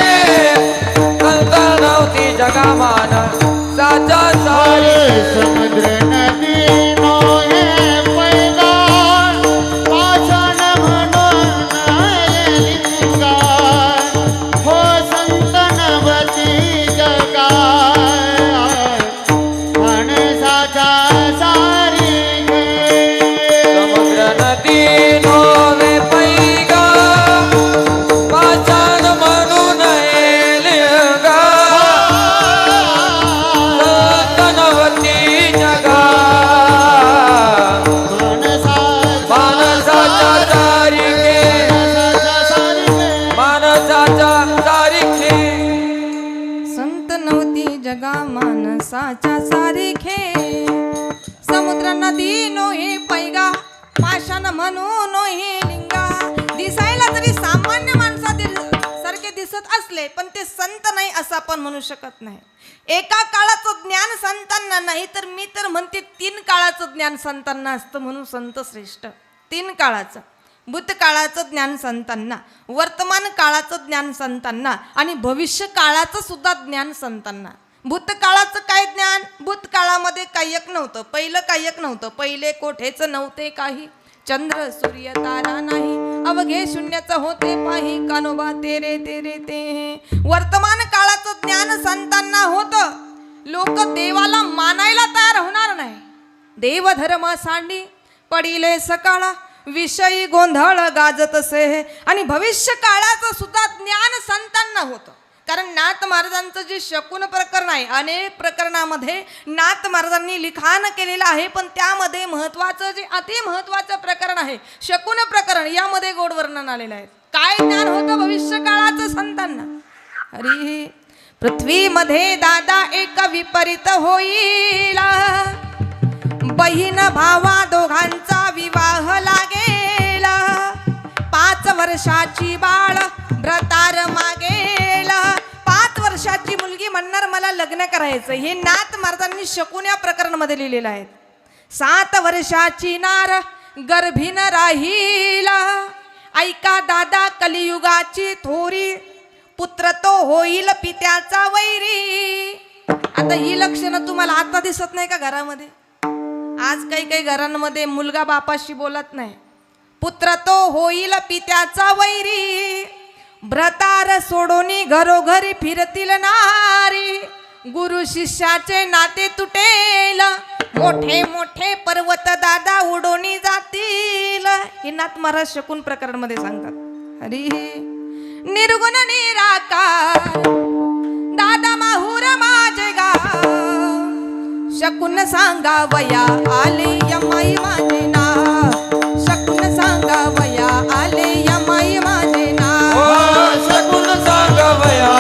संत नव्हती जगा मानसाच्या सारिखे समुद्र नदी नोहे पैगाण पाषाण म्हणून लिंगा हो संत नवती जगा माणसाच्या सारिखे समुद्र नदी नोवे पैगा पाषाण म्हणून लिंगा संत नव्हती जगा मानसाच्या सारिखे मानसाच्या सारिखे संत नव्हती जगा माणसाच्या सारिखे समुद्र नदी नोहे पैगा पाषाण म्हणून नोहे लिंगा. दिसायला जरी सामान्य माणसा सारखे दिसत असले पण ते संत नाही असं आपण म्हणू शकत नाही. एका काळाचं ज्ञान संतांना नाही तर मी तर म्हणते 3 काळाचं ज्ञान संतांना असतं म्हणून संत श्रेष्ठ. 3 काळाचं, भूतकाळाचं ज्ञान संतांना, वर्तमान काळाचं ज्ञान संतांना आणि भविष्य काळाचं सुद्धा ज्ञान संतांना. भूतकाळाचं काय ज्ञान, भूतकाळामध्ये कायक नव्हतं, पहिलं कायक नव्हतं, पहिले कोठेच नव्हते काही, चंद्र सूर्य तारा नाही, अवघे शून्याचं होते पाही, कानोबा तेरे तेरे ते. वर्तमान काळाचं ज्ञान संतांना होतं. लोक देवाला मानायला तयार होणार नाही. देवधर्म सांडी पडिले सकाळा विषयी गोंधळ गाजत असे. आणि भविष्य काळाचं सुद्धा ज्ञान संतांना होतं. कारण नाथ महाराजांचं जे शकुन प्रकरण आहे, अनेक प्रकरणामध्ये नाथ महाराजांनी लिखाण केलेलं आहे, पण त्यामध्ये महत्वाचं जे अति महत्वाचं प्रकरण आहे शकुन प्रकरण, यामध्ये गोड वर्णन आलेलं आहे. काय ज्ञान होतं भविष्य काळाचं संतांना. अरे पृथ्वीमध्ये दादा एक विपरीत होईल, बहीण भावा दोघांचा विवाह लागेल, 5 वर्षाची बाळ व्रतार मागेल. 5 वर्षाची मुलगी म्हणणार मला लग्न करायचं, हे नाथ महाराजांनी शकुन या प्रकरणामध्ये लिहिलेलं आहे. 7 वर्षाची नार गर्भीन राहील, ऐका दादा कलियुगाची थोरी, पुत्र तो होईल पित्याचा वैरी. आता ही लक्षणं तुम्हाला आता दिसत नाही का घरामध्ये. आज काही काही घरांमध्ये मुलगा बापाशी बोलत नाही. पुत्र तो होईल पित्याचा वैरी, भ्रतार सोडोनी घरोघरी फिरतील नारी, गुरु शिष्याचे नाते तुटेल, मोठे मोठे पर्वत दादा उडोनी जातील. हे नाथ महाराज शकुन प्रकरण मध्ये सांगतात. अरे निर्गुण निराकार शकून सांगावया आले यमाई माझे नाव, शकून सांगावया आले यमाई माझे नाव. शकून सांगवया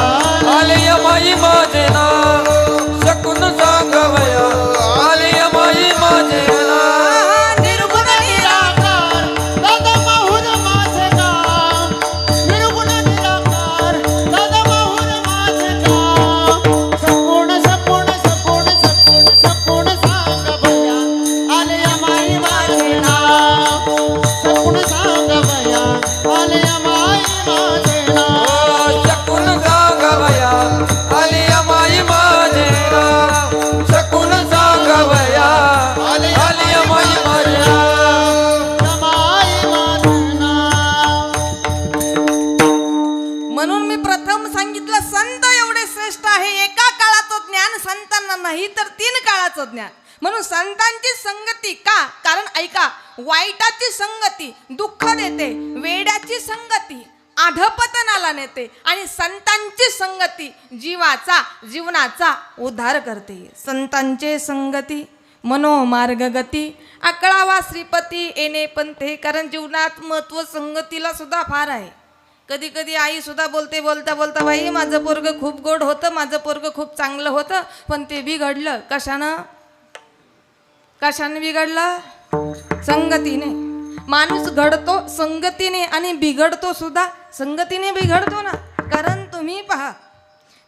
आले माई माझे नाव, शकून सांगवया आले माई माझे नाव. निर्गुण निराकार दादा माहूर माझे नाव, निर्गुण निराकार दादा माहूर माझे नाव. सपूर्ण सपूर्ण सपूर्ण सपूर्ण सपूर्ण सांग बया आले माई माझे नाव, सपूर्ण सांग बया आले माई माझे नाव. शकून सांगवया आले माई माझे नाव, शकून सांगवया आले माई माझे नाव. माई माझे नाव. म्हणून मी प्रथम सांगितलं संत एवढे श्रेष्ठ आहे. एका काळाचं ज्ञान संतांना नाही तर 3 काळाचं ज्ञान. म्हणून संतांची संगती का? कारण ऐका, वाईटाची संगती दुःख देते, वेड्याची संगती अधपतनाला नेते आणि संतांची संगती जीवनाचा उद्धार करते. संतांचे संगती मनोमार्ग गती, अकळावा श्रीपती येणे पंथे. कारण जीवनात महत्व संगतीला सुद्धा फार आहे. कधी कधी आई सुद्धा बोलते, बोलता बोलता बाई माझं पोरग खूप गोड होतं, माझं पोरग खूप चांगलं होतं, पण ते बिघडलं. कशानं बिघडलं? संगतीने. माणूस घडतो संगतीने आणि बिघडतो सुद्धा संगतीने बिघडतो ना. कारण तुम्ही पहा,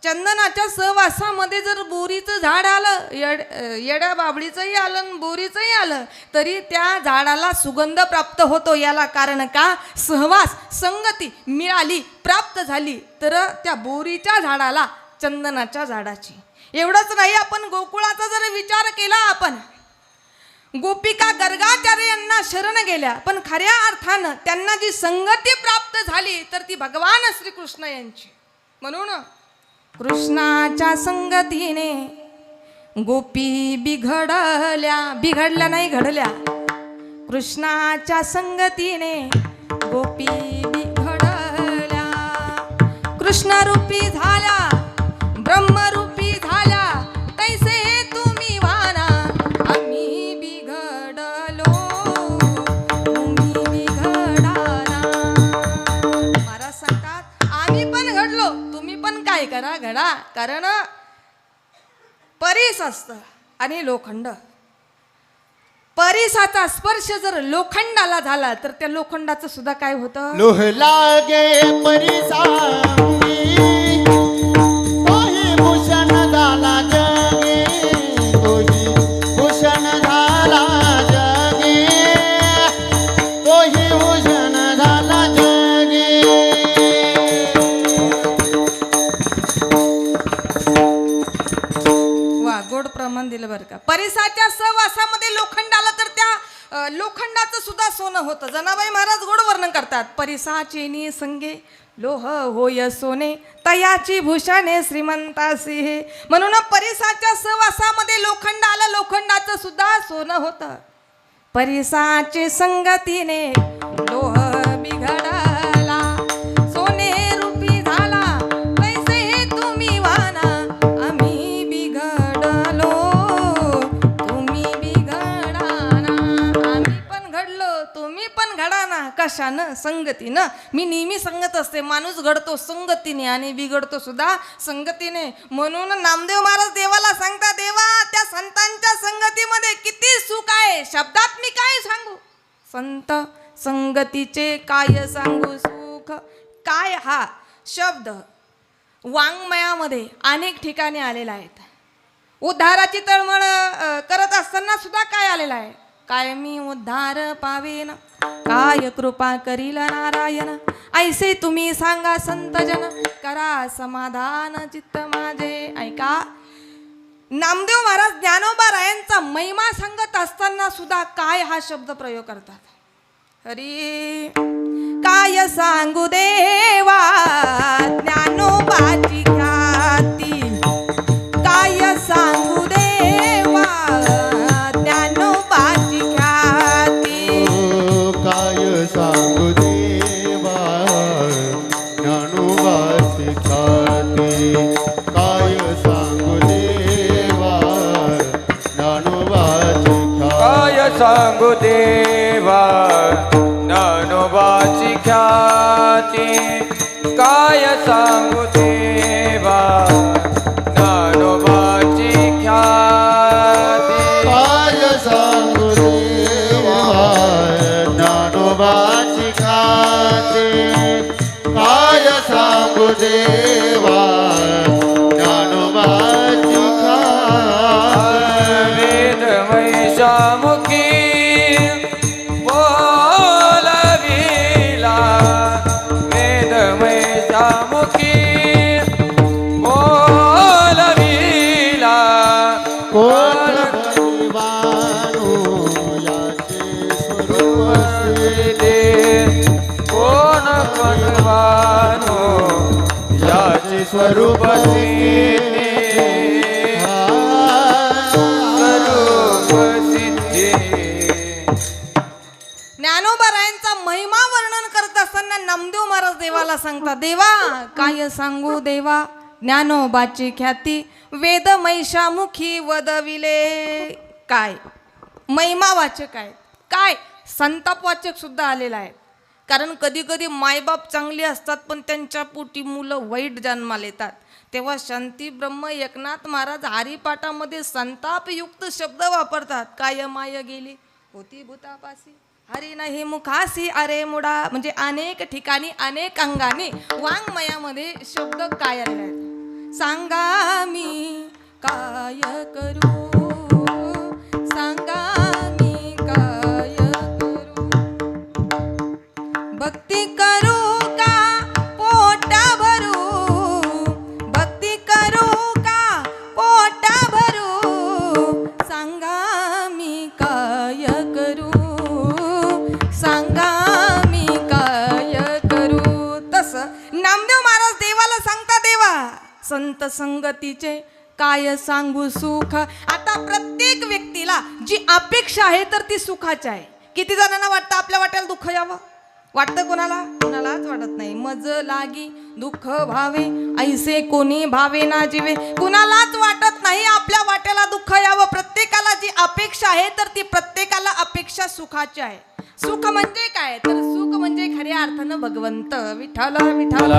चंदनाच्या सहवासामध्ये जर बोरीचं झाड आलं, येड्या बाबळीचंही आलं आणि बोरीचंही आलं, तरी त्या झाडाला सुगंध प्राप्त होतो. याला कारण का? सहवास, संगती मिळाली, प्राप्त झाली तर त्या बोरीच्या झाडाला चंदनाच्या झाडाची. एवढंच नाही, आपण गोकुळाचा जर विचार केला, आपण गोपिका गर्गाचार्य यांना शरण गेल्या, पण खऱ्या अर्थानं त्यांना जी संगती प्राप्त झाली तर ती भगवान श्रीकृष्ण यांची. म्हणून कृष्णाच्या संगतीने गोपी बिघडल्या नाही घडल्या. कृष्णाच्या संगतीने गोपी बिघडल्या, कृष्णरूपी झाल्या, ब्रह्मरूपी झाल्या, तैसे तुम्ही वाना आम्ही बिघडलो, तुम्ही बिघडाना. महाराज सांगतात आम्ही पण घडलो, तुम्ही पण काय करा, घडा. कारण परीस असतं आणि लोखंड. परिसाचा स्पर्श जर लोखंडाला झाला तर त्या लोखंडाचं सुद्धा काय होतं? लोह लागे परिसांगी, तोही भूषण झाला जगे, तोही भूषण झाला जगे, तोही भूषण झाला जगे. वा, गोड प्रमाण दिलं बरं का. परिसाच्या सहवासामध्ये लोखंड आलं तर त्या लोखंडाचं सुद्धा सोनं होतं. जनाबाई महाराज गोड वर्णन करतात. परिसाचेनी संगे लोह होय सोने, तयाची भूषणे श्रीमंतासी हे. म्हणून परिसाच्या सहवासामध्ये लोखंड आलं, लोखंडाचं सुद्धा सोनं होतं. परिसाचे संगतीने लोह बिघडला, सोने रूपी झाला, तैसे तुम्ही वाना आम्ही बिघडलो, तुम्ही बिघडाना. आम्ही पण घडलो, तुम्ही पण घडाना. कशानं? संगतीनं. मी नेहमी सांगत असते, माणूस घडतो संगतीने आणि बिघडतो सुद्धा संगतीने. म्हणून नामदेव महाराज देवाला सांगता, देवा त्या संतांच्या संगतीमध्ये किती सुख आहे. शब्दात मी काय सांगू? संत संगतीचे काय सांगू सुख. काय हा शब्द वाङ्मयामध्ये अनेक ठिकाणी आलेला आहे. उद्धाराची तळमळ करत असताना सुद्धा काय आलेला आहे? काय मी उद्धार पावेन, काय कृपा करील नारायण, ऐसे तुम्ही सांगा संतजन, करा समाधान चित्त माझे. ऐका, नामदेव महाराज ज्ञानोबा रायांचा महिमा सांगत असताना सुद्धा काय हा शब्द प्रयोग करतात? हरी काय सांगू देवा ज्ञानोबाची ख्याती, काय सांगू देवा ज्ञानोबाची ख्याती. काय सांगू देवा ज्ञानोबाची ख्याती, काय सांगू देवा ज्ञानोबाची सांगू देवा ज्ञानोबाची ख्याती काय सांगू देवा ज्ञानोबाची ख्याती काय सांगू देवा ज्ञानोबाची ख्याती काय सांगू देवा ज्ञानोबाची ख्याती वेद महिषामुखी बोलविला वेद महिषामुखी बोलविला कोण बलिवानो याचे स्वरूप दे कोण बनवानो याचे स्वरूप ज्ञानोबरायांचा महिमा वर्णन करत असताना नामदेव महाराज देवाला सांगता देवा काय सांगू देवा ज्ञानोबाची ख्याती वेद महिषामुखी वदविले काय महिमा वाचक आहे काय संताप वाचक सुद्धा आलेला आहे कारण कधी कधी मायबाप चांगली असतात पण त्यांच्या पोटी मुलं वाईट जन्माला येतात तेव्हा शांती ब्रह्म एकनाथ महाराज हरिपाठामध्ये संतापयुक्त शब्द वापरतात काय माय गेली होती भूतापासी हरी नाही मुखासी अरे मुडा म्हणजे अनेक ठिकाणी अनेक अंगाने वाङ्मयामध्ये शब्द काय आलेले आहेत सांगा मी काय करू सांगा मी काय करू भक्ती करू का पोटा भरू भक्ती करू का पोटा भरू सांगा मी काय करू सांगा मी काय करू तसं नामदेव महाराज देवाला सांगता देवा संत संगतीचे काय सांगू सुख आता प्रत्येक व्यक्तीला जी अपेक्षा आहे तर ती सुखाची आहे किती जणांना वाटतं आपल्या वाट्याला दुःख यावं वाटतं कोणाला कोणालाच वाटत नाही मज लागी दुःख भावे ऐसे कोणी भावे ना जीवे कुणालाच वाटत नाही आपल्या वाट्याला दुःख यावं प्रत्येकाला जी अपेक्षा आहे तर ती प्रत्येकाला अपेक्षा सुखाची आहे सुख म्हणजे काय तर सुख म्हणजे खऱ्या अर्थानं भगवंत विठ्ठल विठ्ठल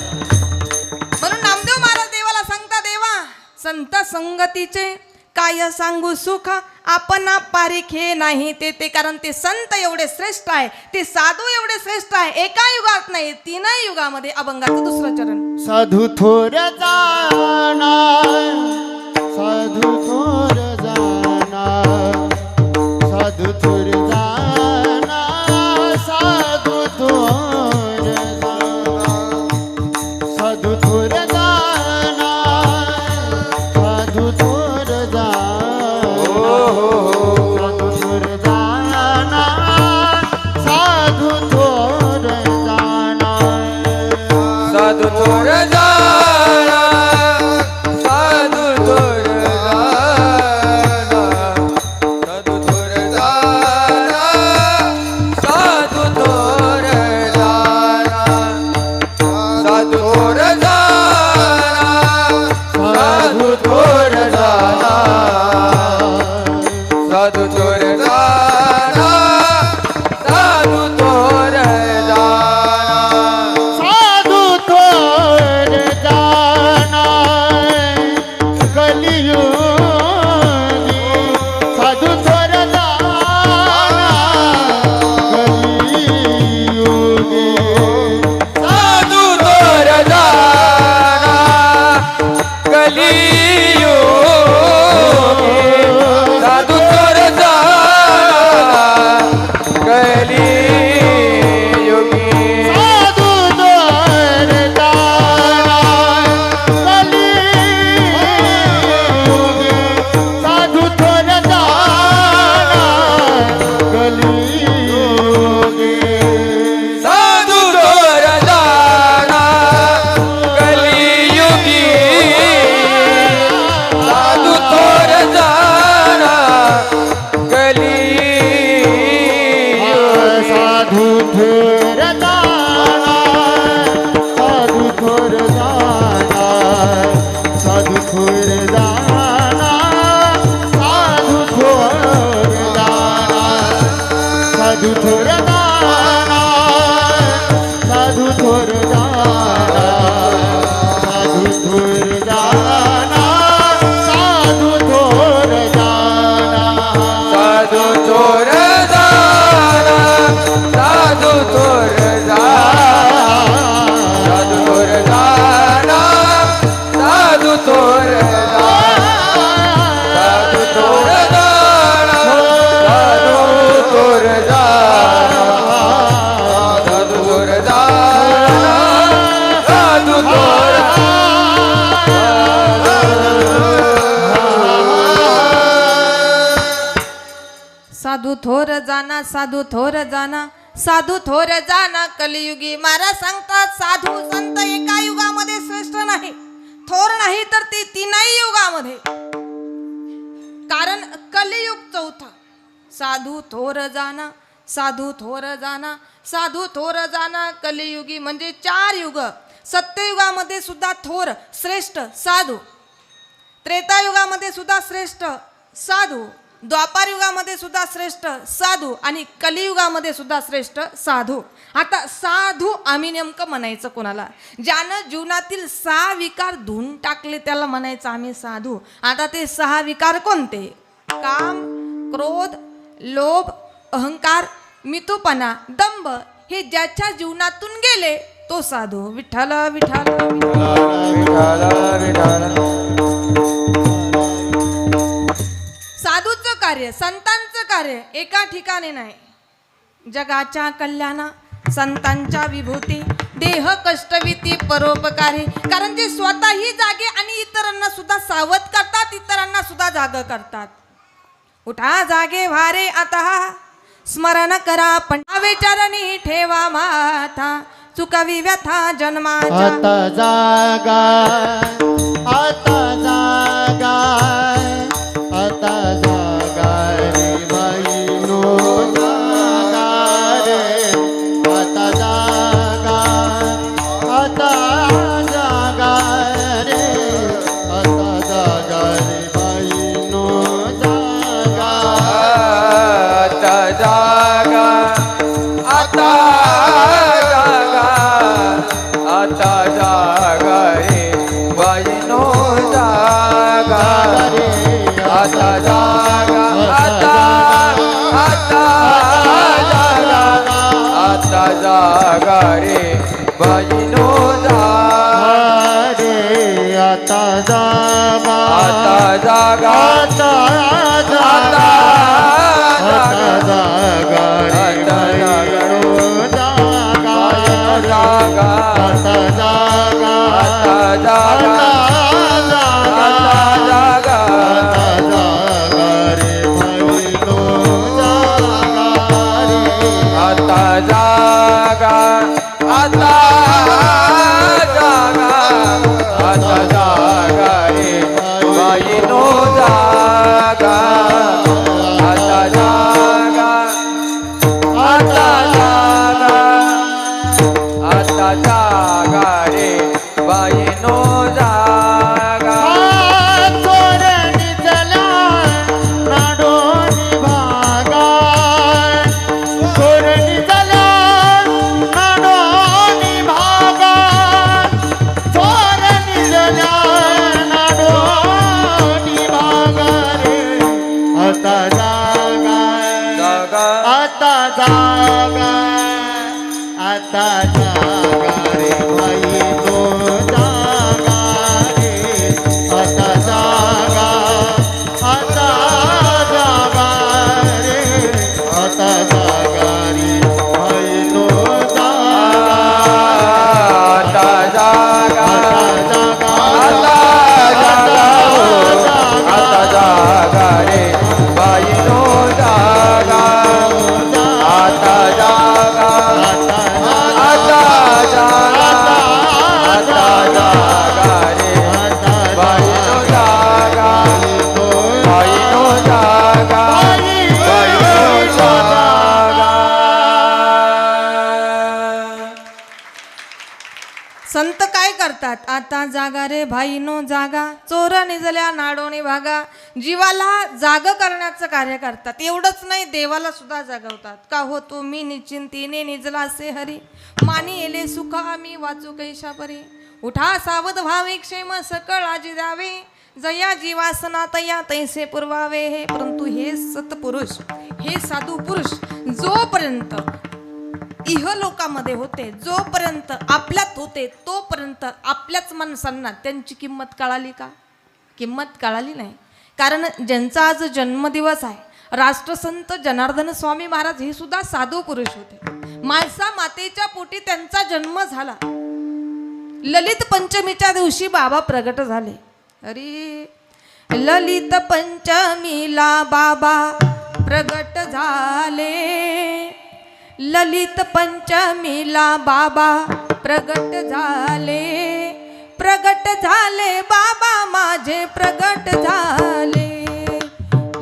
म्हणून नामदेव महाराज देवाला सांगता देवा संत संगतीचे काय सांगू सुख आपण पारिखे नाही ते कारण ते संत एवढे श्रेष्ठ आहे ते साधू एवढे श्रेष्ठ आहे एका युगात नाही तीनही युगामध्ये अभंगाचं दुसरं चरण साधू थोर जाणार साधू थोर जाणार साधू थोर जाणार साधू थोर जाणार साधू थोर जाणार साधू थोर जाणार साधू थोर जाणार साधू थोर जाणार साधू थोर साधू थोर साधू थोर साधू थोर साधू थोर साधू थोर साधू थोर साधू थोर जाणार कलियुगी साधू थोर जाणार कलियुगी साधू थोर कलियुगी साधू थोर कलियुगी साधू थोर जाणार कलियुगी साधू थोर जाणार कलियुगी साधू थोर कलियुगी साधू थोर साधू थोर जाणार साधू थोर जाणार साधू थोर साधू थोर जाना, साधू थोर जाना कलियुगी. महाराज सांगतात साधू संत एका युगामध्ये श्रेष्ठ नाही, थोर नाही तर ते तीनही युगामध्ये. कारण कलियुग चौथा. साधू थोर जाना, साधू थोर जाना, साधू थोर जाना कलियुगी म्हणजे 4 युग. सत्ययुगामध्ये सुद्धा थोर श्रेष्ठ साधू, त्रेतायुगामध्ये सुद्धा श्रेष्ठ साधू, द्वापार युगामध्ये सुद्धा श्रेष्ठ साधू आणि कलियुगामध्ये सुद्धा श्रेष्ठ साधू. आता साधू आम्ही नेमकं म्हणायचं कोणाला? ज्यानं जीवनातील 6 विकार धुवून टाकले त्याला म्हणायचं आम्ही साधू. आता ते 6 विकार कोणते? काम, क्रोध, लोभ, अहंकार, मितूपणा, दंभ हे ज्याच्या जीवनातून गेले तो साधू. विठ्ठल विठ्ठल विठाला विठाला. साधूचं कार्य, संतांचं कार्य एका ठिकाणी नाही. जगाच्या कल्याणा, संतांच्या विभूती, देह कष्टविती परोपकारी. कारण ते स्वतःही जागे आणि इतरांना सुद्धा सावध करतात, इतरांना सुद्धा जाग करतात. उठा जागे व्हारे आता, स्मरण करा पण विचारणी ठेवा माथा, चुकावी व्यथा जन्माच्या. आता जागा, आता जागा, आता जागा रे बहिणो जागा रे. आता जागा, आता जागा रे, आता जागा रे बहिणो जागा. आता जागा, आता जागा, आता जागा रे बहिणो जागा. आता जागा, आता आता जागा, आता जागा रे बहिणो जागा. रे आता जागा, आता जागा, आता जागा, आता जागा रे बहिणो जागा. जागा, आता जागा, आता जागा, आता जागा, आता जागा, आता जागा रे बहिणो जागा रे. आता जागा, आता जागा, आता जागा रे बहिणो जागा. आता जागा, आता जागा, आता जागा रे बहिणो जागा. चोरणी चला नाडोनी भागा, चोरणी चला नाडोनी भागा, चोरणी चला नाडोनी भागा रे. आता जागा, जागा, आता जागा, आता जागा रे बहिणो जागा रे. आता जागा, आता जागा रे, आता जागा रे बहिणो जागा. आता जागा, आता जागा, आता जागा रे बहिणो जागा. आता जागा, आता जागा, आता जागा रे बहिणो जागा. बहिणो जागा, बहिणो जागा. संत काय करतात? आता जागा रे भाईनो जागा, चोर निजल्या नाडोनी भागा. जीवाला जाग करण्याचं कार्य करतात. एवढंच नाही, देवाला सुद्धा जागवतात. का हो तुम्ही निश्चिंतीने निजला से हरी, मानी येले सुख आम्ही वाचू कैशा परी. उठा सावध व्हावे, क्षेम सकळ आजी द्यावे, जया जीवासना तया तैसे पुरवावे. हे परंतु हे सत्पुरुष, हे साधू पुरुष जोपर्यंत इहलोकामध्ये होते, जोपर्यंत आपल्यात होते, तोपर्यंत आपल्याच माणसांना त्यांची किंमत कळाली का? किंमत कळाली नाही. कारण ज्यांचा आज जन्मदिवस आहे, राष्ट्रसंत जनार्दन स्वामी महाराज हे सुद्धा साधू पुरुष होते. माळसा मातेच्या पोटी त्यांचा जन्म झाला. ललित पंचमीच्या दिवशी बाबा प्रगट झाले. अरे ललित पंचमीला बाबा प्रगट झाले. ललित पंचमीला बाबा प्रगट झाले. प्रगट झाले बाबा माझे प्रगट झाले.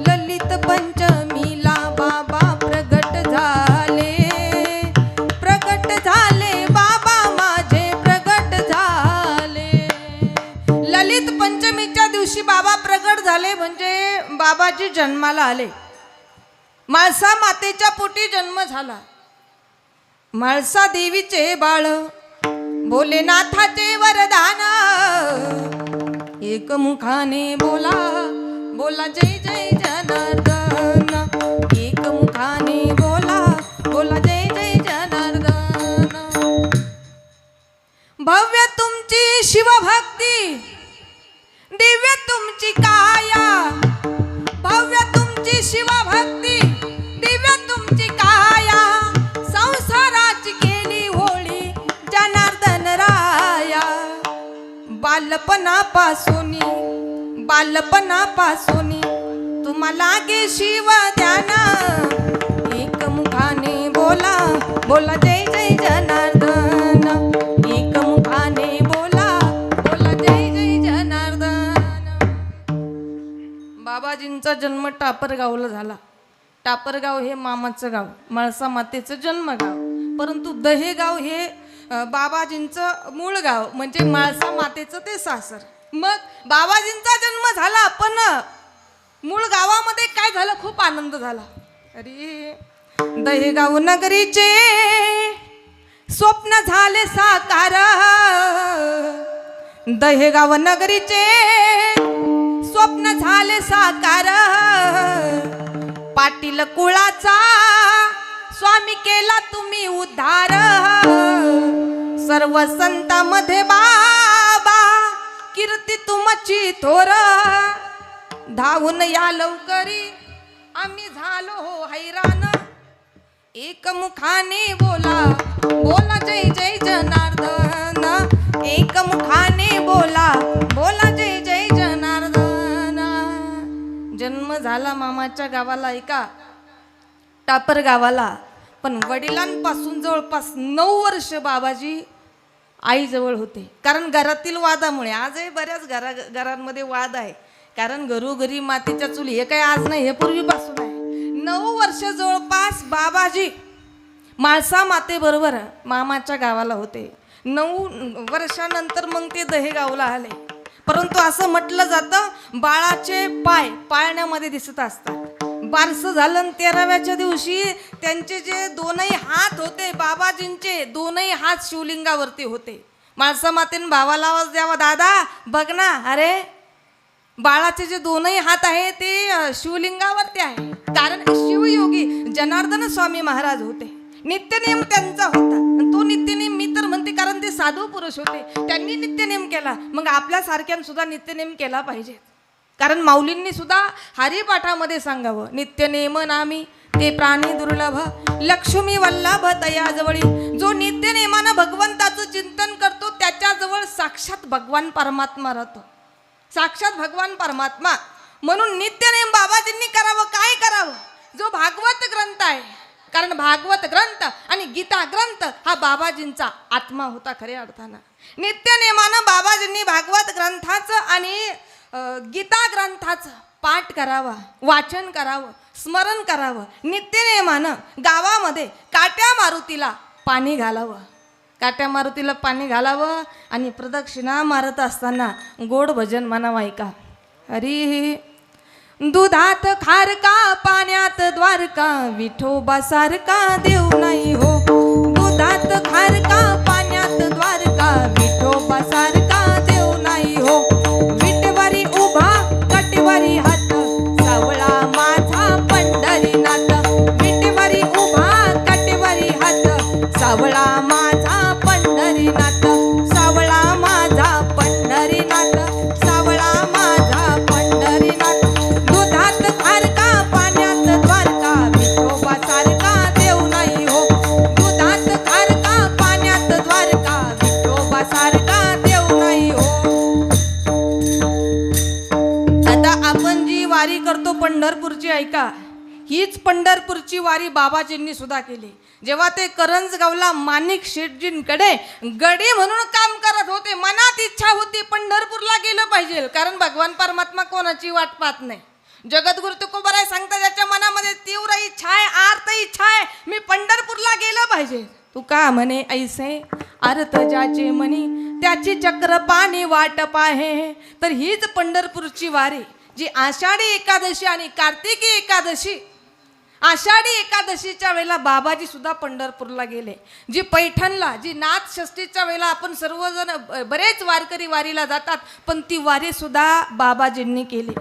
ललित पंचमीला बाबा प्रगट झाले. प्रगट झाले बाबा माझे प्रगट झाले. ललित पंचमीच्या दिवशी बाबा प्रगट झाले म्हणजे बाबाजी जन्माला आले. म्हाळसा मातेच्या पोटी जन्म झाला. म्हाळसा देवीचे बाळ भोलेनाथाचे वरदान. एकमुखाने बोला बोला जय जय जनार्दन. एकमुखाने बोला बोला जय जय जनार्दन. भव्य तुमची शिवभक्ती, दिव्य तुमची काया. भव्य तुमची शिवभक्ती, दिव्य तुमची काया. संसाराची केली होळी जनार्दन राया. बालपणापासून तुम्हाला गे शिव ध्यान. एकमुखाने बोला बोला जय जय जनार्दन. एकमुखाने बोला बोला जय जय जनार्दन. बाबाजींचा जन्म टापरगावला झाला. टापरगाव हे मामाचं गाव, म्हाळसा मातेचं जन्मगाव. परंतु दहेगाव हे बाबाजींचं मूळ गाव, म्हणजे म्हाळसा मातेचं ते सासर. मग बाबाजींचा जन्म झाला, पण मूळ गावामध्ये काय झालं, खूप आनंद झाला. अरे दहेगाव नगरीचे स्वप्न झाले साकार. दहेगाव नगरीचे स्वप्न झाले साकार. पाटील कुळाचा स्वामी केला तुम्ही उद्धार. सर्व संतांमध्ये बाबा कीर्ती तुमची थोर. धावून या लवकरी आम्ही झालो हो हैराण. एकमुखाने बोला बोला जय जय जनार्दन. एकमुखाने बोला बोला जय जय जनार्दन. जन्म झाला मामाच्या गावाला, एका टापर गावाला. पण वडिलांपासून जवळपास 9 वर्ष बाबाजी आईजवळ होते. कारण घरातील वादामुळे, आजही बऱ्याच घरांमध्ये वाद आहे. कारण घरोघरी मातीच्या चुली, हे काही आज नाही, हे पूर्वीपासून आहे. 9 वर्ष जवळपास बाबाजी म्हाळसा मातेबरोबर मामाच्या गावाला होते. 9 वर्षानंतर मग ते दहेगावला आले. परंतु असं म्हटलं जातं, बाळाचे पाय पाळण्यामध्ये दिसत असतात. बारसं झालं 13व्याच्या दिवशी त्यांचे जे दोनही हात होते, बाबाजींचे दोनही हात शिवलिंगावरती होते. म्हाळसा मातेने भावाला आवाज द्यावा, दादा बघ ना, अरे बाळाचे जे दोनही हात आहे ते शिवलिंगावरती आहे. कारण शिवयोगी जनार्दन स्वामी महाराज होते. नित्यनेम त्यांचा होता. तो नित्यनेम मी तर म्हणते, कारण ते साधू पुरुष होते, त्यांनी नित्यनेम केला. मग आपल्या सारख्यान सुद्धा नित्यनेम केला पाहिजे. कारण माऊलींनी सुद्धा हरिपाठामध्ये सांगावं, नित्यनेम नामी ते प्राणी दुर्लभ, लक्ष्मी वल्लभ तयाजवळी. जो नित्यनेमानं भगवंताचं चिंतन करतो त्याच्याजवळ साक्षात भगवान परमात्मा राहतो. साक्षात भगवान परमात्मा. म्हणून नित्यनेम बाबाजींनी करावं. काय करावं? जो भागवत ग्रंथ आहे, कारण भागवत ग्रंथ आणि गीता ग्रंथ हा बाबाजींचा आत्मा होता खऱ्या अर्थानं. नित्यनेमानं बाबाजींनी भागवत ग्रंथाचं आणि गीता ग्रंथाचं पाठ करावा, वाचन करावं, स्मरण करावं. नित्यनेमानं गावामध्ये काट्या मारुतीला पाणी घालावं. काट्या मारुतीला पाणी घालावं आणि प्रदक्षिणा मारत असताना गोड भजन म्हणावं. ऐका, हरी दुधात खारका पाण्यात द्वारका, विठोबा सारखा देव नाही हो. दुधात खारका पाण्यात द्वारका, विठोबा सारखा देव नाही हो. विटवरी उभा कटवरी हात, सावळा माझा पंढरीनाथ. विटवरी उभा कटवरी हात, सावळा माझा पंढरीनाथ. सावळा माझा पंढरीनाथ, सावळा माझा पंढरीनाथ. दुधात खारका पाण्यात द्वारका, विठोबा सारखा देव नाही हो. दुधात खारका पाण्यात द्वारका, विठोबा सारखा देव नाही हो. आता आपण जी वारी करतो पंढरपूरची, ऐका, हीच पंढरपूरची वारी बाबाजींनी सुद्धा केली. जेव्हा ते करंजगावला माणिक शेटजींकडे गडी म्हणून काम करत होते, मनात इच्छा होती पंढरपूरला गेलं पाहिजे, कारण भगवान परमात्मा कोणाची वाट पाहत नाही. जगद्गुरु तुकोबाराय सांगता ज्याच्या मनामध्ये तीव्र इच्छा आहे, आर्त इच्छा आहे, मी पंढरपूरला गेलं पाहिजे. तू का म्हणे ऐसे अर्थ ज्याचे मनी त्याची चक्र पाणी वाट पाहे. तर हीच पंढरपूरची वारी जी आषाढी एकादशी आणि कार्तिकी एकादशी, आषाढी एकादशीच्या वेळेला बाबाजी सुद्धा पंढरपूरला गेले. जी पैठणला, जी नाथ षष्ठीच्या वेळेला आपण सर्वजण बरेच वारकरी वारीला जातात, पण ती वारी सुद्धा बाबाजींनी केली.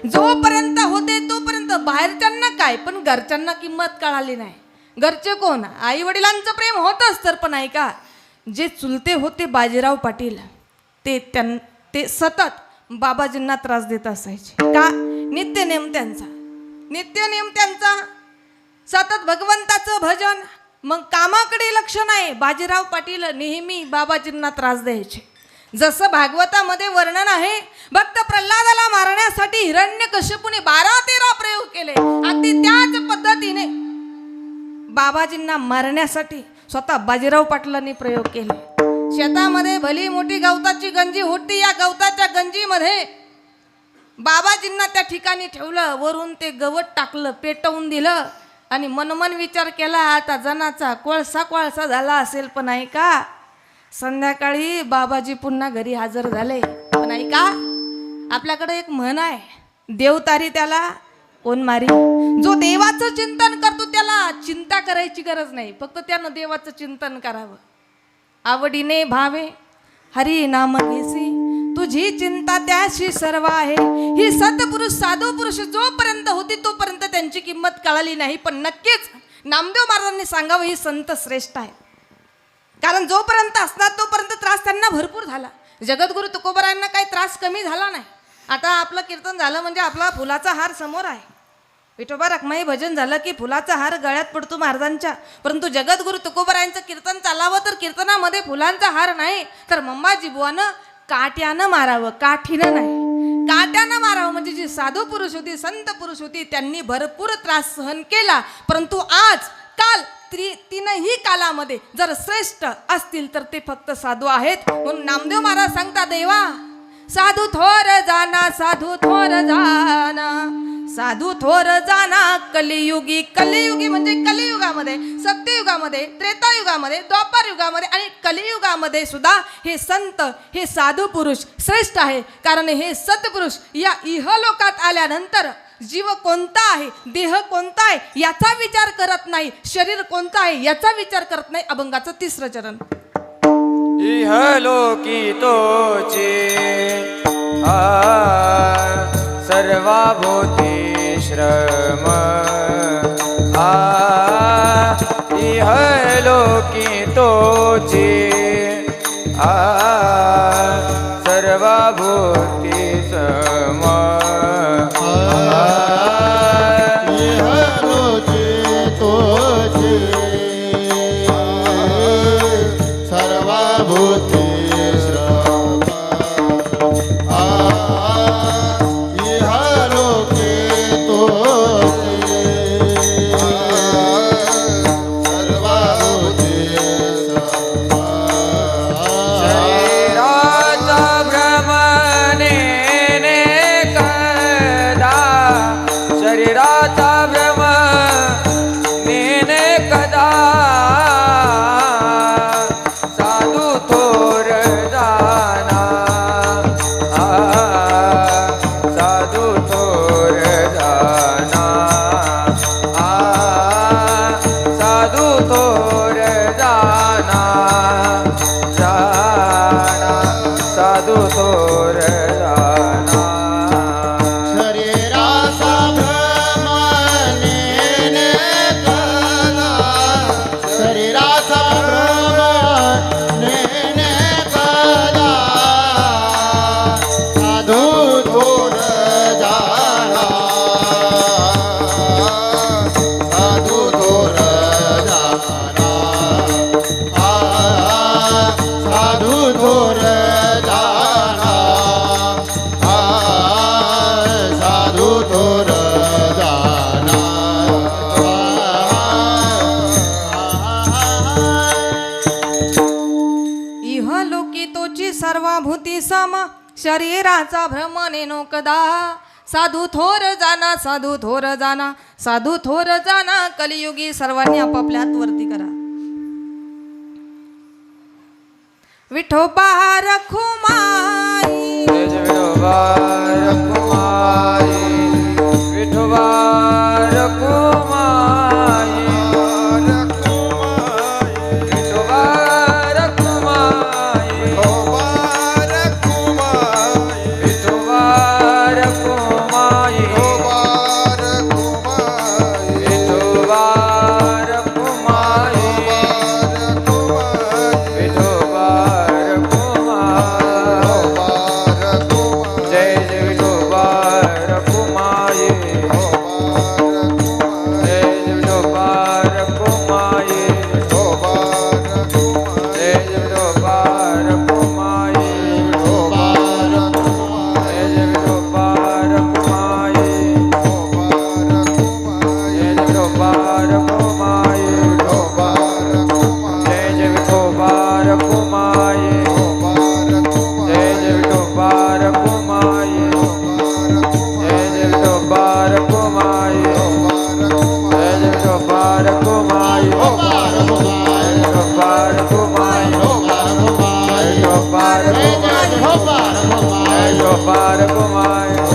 जोपर्यंत होते तोपर्यंत बाहेरच्यांना काय, पण घरच्यांना किंमत कळाली नाही. घरचे कोण, आई वडिलांचं प्रेम होतच, तर पण ऐका, जे चुलते होते बाजीराव पाटील ते सतत बाबाजींना त्रास देत असायचे. का? नित्यनेम त्यांचा सतत भगवंताचं भजन, मग कामाकडे लक्ष नाही. बाजीराव पाटील नेहमी बाबाजींना त्रास द्यायचे. जसं भागवतामध्ये वर्णन आहे, भक्त प्रल्हादाला मारण्यासाठी हिरण्यकश्यपूने 12-13 प्रयोग केले. अगदी त्याच पद्धतीने बाबाजींना मारण्यासाठी स्वतः बाजीराव पाटलांनी प्रयोग केले. शेतामध्ये भली मोठी गवताची गंजी होती, या गवताच्या गंजीमध्ये बाबाजींना त्या ठिकाणी ठेवलं, वरून ते गवत टाकलं, पेटवून दिलं आणि मनोमन विचार केला, आता जनाचा कोळसा झाला असेल. पण ऐका, संध्याकाळी बाबाजी पुन्हा घरी हजर झाले. पण ऐका, आपल्याकडे एक म्हण आहे, देव तारी त्याला कोण मारी. जो देवाचं चिंतन करतो त्याला चिंता करायची गरज नाही, फक्त त्यानं देवाचं चिंतन करावं. आवडीने भावे हरी नाम घेसी, तुझी चिंता त्याशी सर्व आहे. ही सत्पुरुष साधू पुरुष जोपर्यंत होती तोपर्यंत त्यांची किंमत कळाली नाही, पण नक्कीच नामदेव महाराजांनी सांगावं, ही संत श्रेष्ठ आहे. कारण जोपर्यंत असणार तोपर्यंत त्रास त्यांना भरपूर झाला. जगद्गुरु तुकोबारायांना काही त्रास कमी झाला नाही. आता आपलं कीर्तन झालं म्हणजे आपला फुलाचा हार समोर आहे. विठोबा रखमाई भजन झालं की फुलाचा हार गळ्यात पडतो महाराजांच्या. परंतु जगद्गुरु तुकोबारायांचं कीर्तन चालावं तर कीर्तनामध्ये फुलांचा हार नाही, तर मम्माजी बुवानं काट्यानं मारावं, काठीनं नाही. काट्यानं मारावं. म्हणजे जी साधू पुरुष होती, संत पुरुष होती, त्यांनी भरपूर त्रास सहन केला. परंतु आज काल तीनही कालामध्ये जर श्रेष्ठ असतील तर ते फक्त साधू आहेत. म्हणून नामदेव महाराज सांगता, देवा साधू थोर जाना, साधू थोर जाना, साधू थोर जाना कलियुगी. कलियुगी म्हणजे कलियुगामध्ये, सत्ययुगामध्ये, त्रेतायुगामध्ये, द्वापार युगामध्ये आणि कलियुगामध्ये सुद्धा हे संत, हे साधू पुरुष श्रेष्ठ आहे. कारण हे सत्पुरुष या इहलोकात आल्यानंतर जीव कोणता आहे, देह कोणता आहे याचा विचार करत नाही, शरीर कोणता आहे याचा विचार करत नाही. अभंगाचं 3रं चरण. इहलोकी तोचे सर्वभूते श्रम इहलोकी तोचे सर्वभूते सम साधू थोर लोकी तोची सर्वाभूती सम शरीराचा भ्रम नेनो कदा साधू थोर जाना साधू थोर जाना साधू थोर जाना कलियुगी सर्वांनी आपापल्या हात वरती करा. विठोबा रखुमाई जय जय विठोबा रखुमाई विठोबा रखुमाई विठोबा रखुमाई विठोबा रखुमाई विठोबा रखुमाई विठोबा रखुमाई जय जय विठोबा रखुमाई जय जय विठोबा रखुमाई जय जय विठोबा रखुमाई जय जय विठोबा रखुमाई जय जय विठोबा रखुमाई जय जय विठोबा रखुमाई जय जय विठोबा रखुमाई जय जय विठोबा रखुमाई जय जय विठोबा रखुमाई विठोबा रखुमाई विठोबा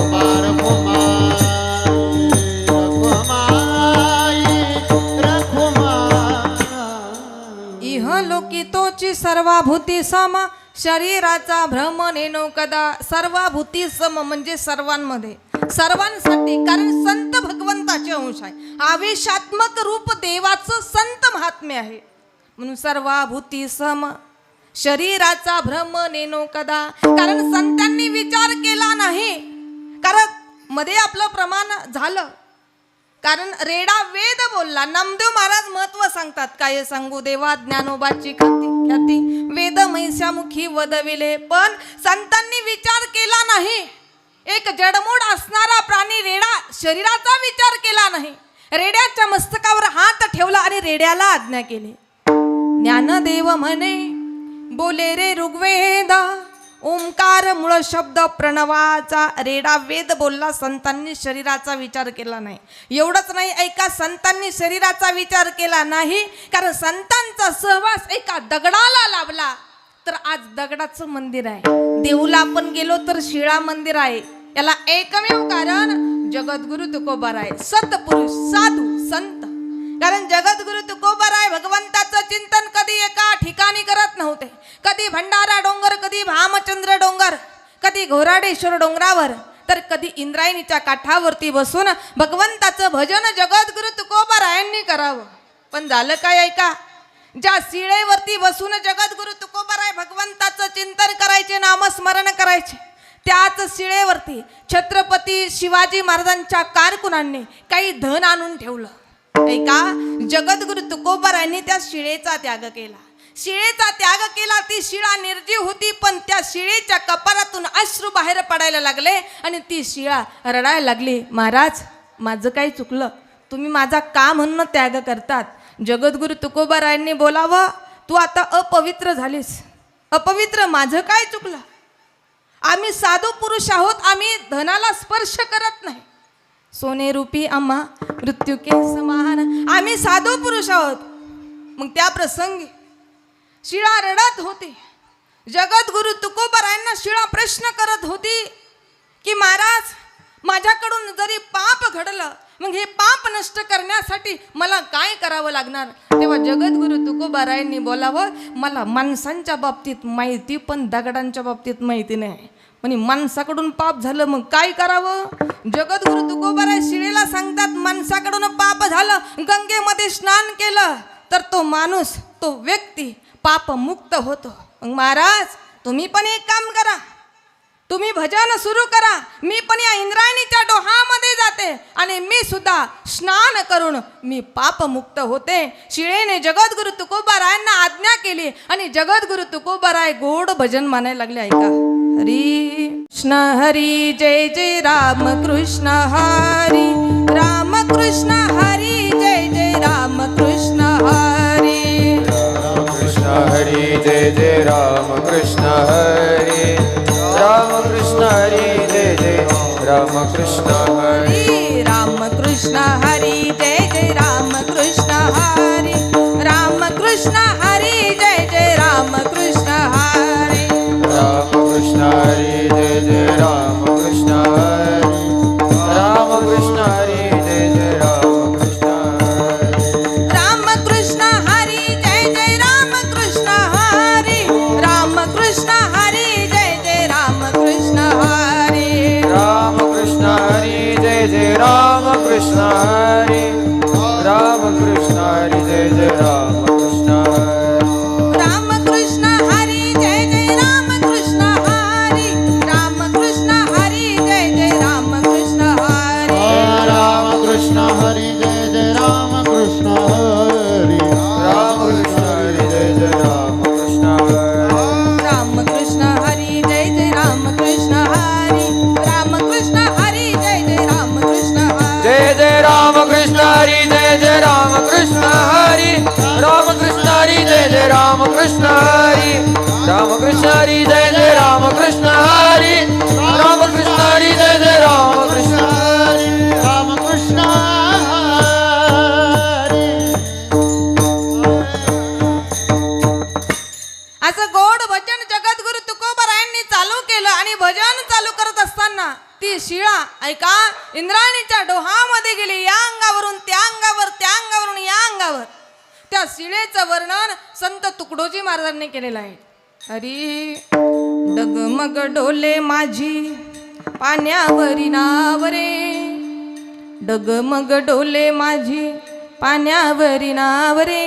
रखुमाई इह लोकी तोची सर्वाभूती सम शरीराचा भ्रम नेनो कदा सर्वाभूती सम म्हणजे सर्वांमध्ये सर्वांसाठी कारण संत भगवंताचे अंश आहे आवेशात्मक रूप देवाचं संत महात्म्य आहे म्हणून सर्वाभूती सम शरीराचा भ्रम नेनो कदा कारण संतांनी विचार केला नाही कारण मध्ये आपलं प्रमाण झालं कारण रेडा वेद बोलला नामदेव महाराज महत्व सांगतात काय सांगू देवा ज्ञानोबाची ख्याती वेद महिषामुखी वदविले पण संतांनी विचार केला नाही एक जडमूड असणारा प्राणी रेडा शरीराचा विचार केला नाही रेड्याच्या मस्तकावर हात ठेवला आणि रेड्याला आज्ञा केली ज्ञानदेव म्हणे बोले रे ऋग्वेद ओंकार मूळ शब्द प्रणवाचा रेडा वेद बोलला संतांनी शरीराचा विचार केला नाही एवढंच नाही ऐका संतांनी शरीराचा विचार केला नाही कारण संतांचा सहवास एका दगडाला लाभला तर आज दगडाचं मंदिर आहे देऊला आपण गेलो तर शिळा मंदिर आहे याला एकमेव कारण जगद्गुरु तुकोबाराय सतपुरुष साधू संत कारण जगद्गुरु तुकोबाराय भगवंताचं चिंतन कधी एका ठिकाणी करत नव्हते कधी भंडारा डोंगर कधी भामचंद्र डोंगर कधी घोराडेश्वर डोंगरावर तर कधी इंद्रायणीच्या काठावरती बसून भगवंताचं भजन जगद्गुरु तुकोबारायांनी करावं पण झालं काय ऐका ज्या शिळेवरती बसून जगद्गुरु तुकोबाराय भगवंताचं चिंतन करायचे नामस्मरण करायचे त्याच शिळेवरती छत्रपती शिवाजी महाराजांच्या कारकुनांनी काही धन आणून ठेवलं ऐका जगद्गुरु तुकोबारायांनी त्या शिळेचा त्याग केला शिळेचा त्याग केला ती शिळा निर्जीव होती पण त्या शिळेच्या कपारातून अश्रू बाहेर पडायला लागले आणि ती शिळा रडायला लागली महाराज माझं काही चुकलं तुम्ही माझा का म्हणून त्याग करतात जगद्गुरु तुकोबारायांनी बोलावं तू आता अपवित्र झालीस अपवित्र माझं काय चुकलं आम्ही साधू पुरुष आहोत आम्ही धनाला स्पर्श करत नाही सोने रूपी आम्हा मृत्यू के समान आम्ही साधू पुरुष आहोत मग त्या प्रसंगी शिळा रडत होती जगद्गुरु तुकोबारायांना शिळा प्रश्न करत होती की महाराज माझ्याकडून जरी पाप घडलं मग हे पाप नष्ट करण्यासाठी मला काय करावं लागणार तेव्हा जगद्गुरु तुकोबारायांनी बोलावं मला माणसांच्या बाबतीत माहिती पण दगडांच्या बाबतीत माहिती नाही म्हणे माणसाकडून पाप झालं मग काय करावं जगद्गुरु तुकोबाराय शिळेला सांगतात माणसाकडून पाप झालं गंगेमध्ये स्नान केलं तर तो माणूस तो व्यक्ती पाप मुक्त होतो मग महाराज तुम्ही पण एक काम करा तुम्ही भजन सुरू करा मी पण या इंद्रायणीच्या डोहामध्ये जाते आणि मी सुद्धा स्नान करून मी पाप मुक्त होते शिळेने जगद्गुरु तुकोबारायांना आज्ञा केली आणि जगद्गुरु तुकोबाराय गोड भजन म्हणायला लागले ऐका हरी कृष्ण हरी जय जय राम कृष्ण हरी राम कृष्ण हरी जय जय राम कृष्ण हरी कृष्ण हरी जय जय राम कृष्ण हरी राम कृष्ण हरी जय जय राम कृष्ण हरी राम कृष्ण हरी जय जय राम कृष्ण हरी राम कृष्ण हरी जय जय राम कृष्ण हरी राम कृष्ण हरी जय जय राम कृष्ण हरी राम कृष्ण हरी जय जय राम कृष्ण हरी राम कृष्ण हरी जय जय राम कृष्ण हरी राम कृष्ण हरी जय जय राम कृष्ण हरी राम कृष्ण हरी जय जय राम कृष्ण हरी राम कृष्ण हरी जय जय राम कृष्ण हरी राम कृष्ण हरी जय जय राम कृष्ण हरी राम कृष्ण हरी जय जय राम कृष्ण हरी राम कृष्ण हरी जय जय राम कृष्ण हरी राम कृष्ण हरी जय जय राम कृष्ण हरी राम कृष्ण हरी जय जय राम कृष्ण हरी राम कृष्ण हरी जय जय राम कृष्ण हरी जय जय राम कृष्ण हरी जय जय राम कृष्ण हरी राम कृष्ण हरी जय जय राम कृष्ण हरी राम कृष्ण हरी जय जय राम कृष्ण हरी राम कृष्ण हरी जय जय राम कृष्ण हरी राम कृष्ण हरी असं गोड भजन जगद्गुरु तुकोबारायांनी चालू केलं आणि भजन चालू करत असताना ती शिळा ऐका इंद्राणीच्या डोहामध्ये गेली या अंगावरून त्या अंगावर त्या अंगावरून या अंगावर त्या शिळेचं वर्णन संत तुकडोजी महाराजांनी केलेलं आहे हरी डगमग डोले माझी पाण्यावरी नावरे डगमग डोले माझी पाण्यावरी नावरे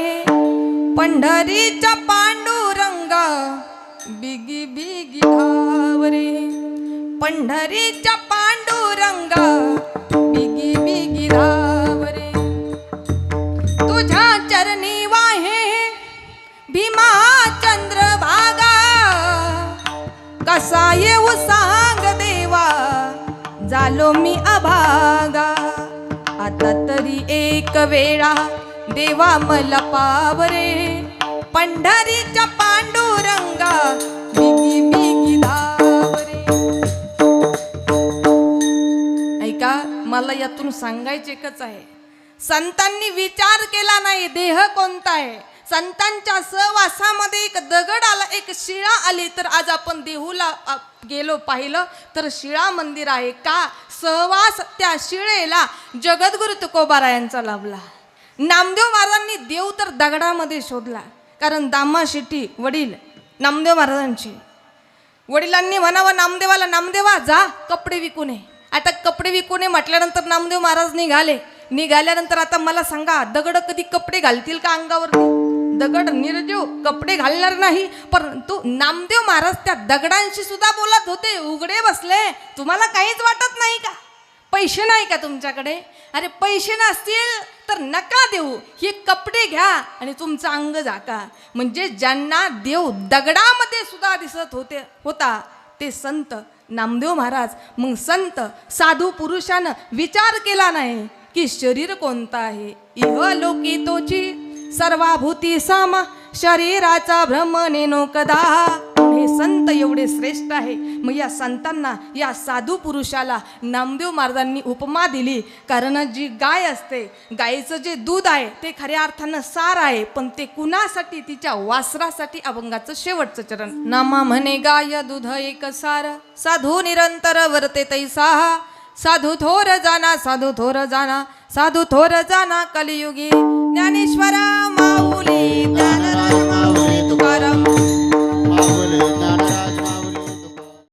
पंढरीच्या पांडुरंगा बिगी बिगी धावरे पंढरीच्या पांडुरंगा बिगी बिगी धावरे तुझ्या चरणी वाहे भीमा चंद्रभागा कसा येऊ सांग देवा झालो मी अभागा आता तरी एक वेळा देवा मला पावरे पंढरीच्या पांडुरंगा बिगी बिगी धावरे ऐका मला यातून सांगायचं एकच आहे संतांनी विचार केला नाही देह कोणता आहे संतांच्या सहवासामध्ये एक दगड आला एक शिळा आली तर आज आपण देहूला गेलो पाहिलं तर शिळा मंदिर आहे का सहवास त्या शिळेला जगद्गुरु तुकोबारायांचा लाभला नामदेव महाराजांनी देव तर दगडामध्ये शोधला कारण दामा शेट्टी वडील नामदेव महाराजांचे वडिलांनी म्हणावं नामदेवाला नामदेवा जा कपडे विकून ये आता कपडे विकून ये म्हटल्यानंतर नामदेव महाराज निघाल्यानंतर आता मला सांगा दगड कधी कपडे घालतील का अंगावरती दगड निर्जीव कपडे घालणार नाही परंतु नामदेव महाराज त्या दगडांशी सुद्धा बोलत होते उघडे बसले तुम्हाला काहीच वाटत नाही का पैसे नाही का तुमच्याकडे अरे पैसे नसतील तर नका देऊ हे कपडे घ्या आणि तुमचं अंग झाका म्हणजे ज्यांना देव दगडामध्ये सुद्धा दिसत होता ते संत नामदेव महाराज मग संत साधू पुरुषानं विचार केला नाही की शरीर कोणतं आहे इह लोकी तोची सर्वाभूती सामा शरीराचा भ्रम नेनो कदा हे संत एवढे श्रेष्ठ आहे मग या संतांना या साधू पुरुषाला नामदेव महाराजांनी उपमा दिली कारण जी गाय असते गायीचं जे दूध आहे ते खऱ्या अर्थानं सार आहे पण ते कुणासाठी तिच्या वासरासाठी अभंगाचं शेवटचं चरण नामा म्हणे गाय दूध एक सार साधू निरंतर वर्ते तैसा साधू थोर जाना साधू थोर जाना साधू थोर जाना कलियुगी ज्ञानेश्वरा माऊली ज्ञानराज माऊली तुकाराम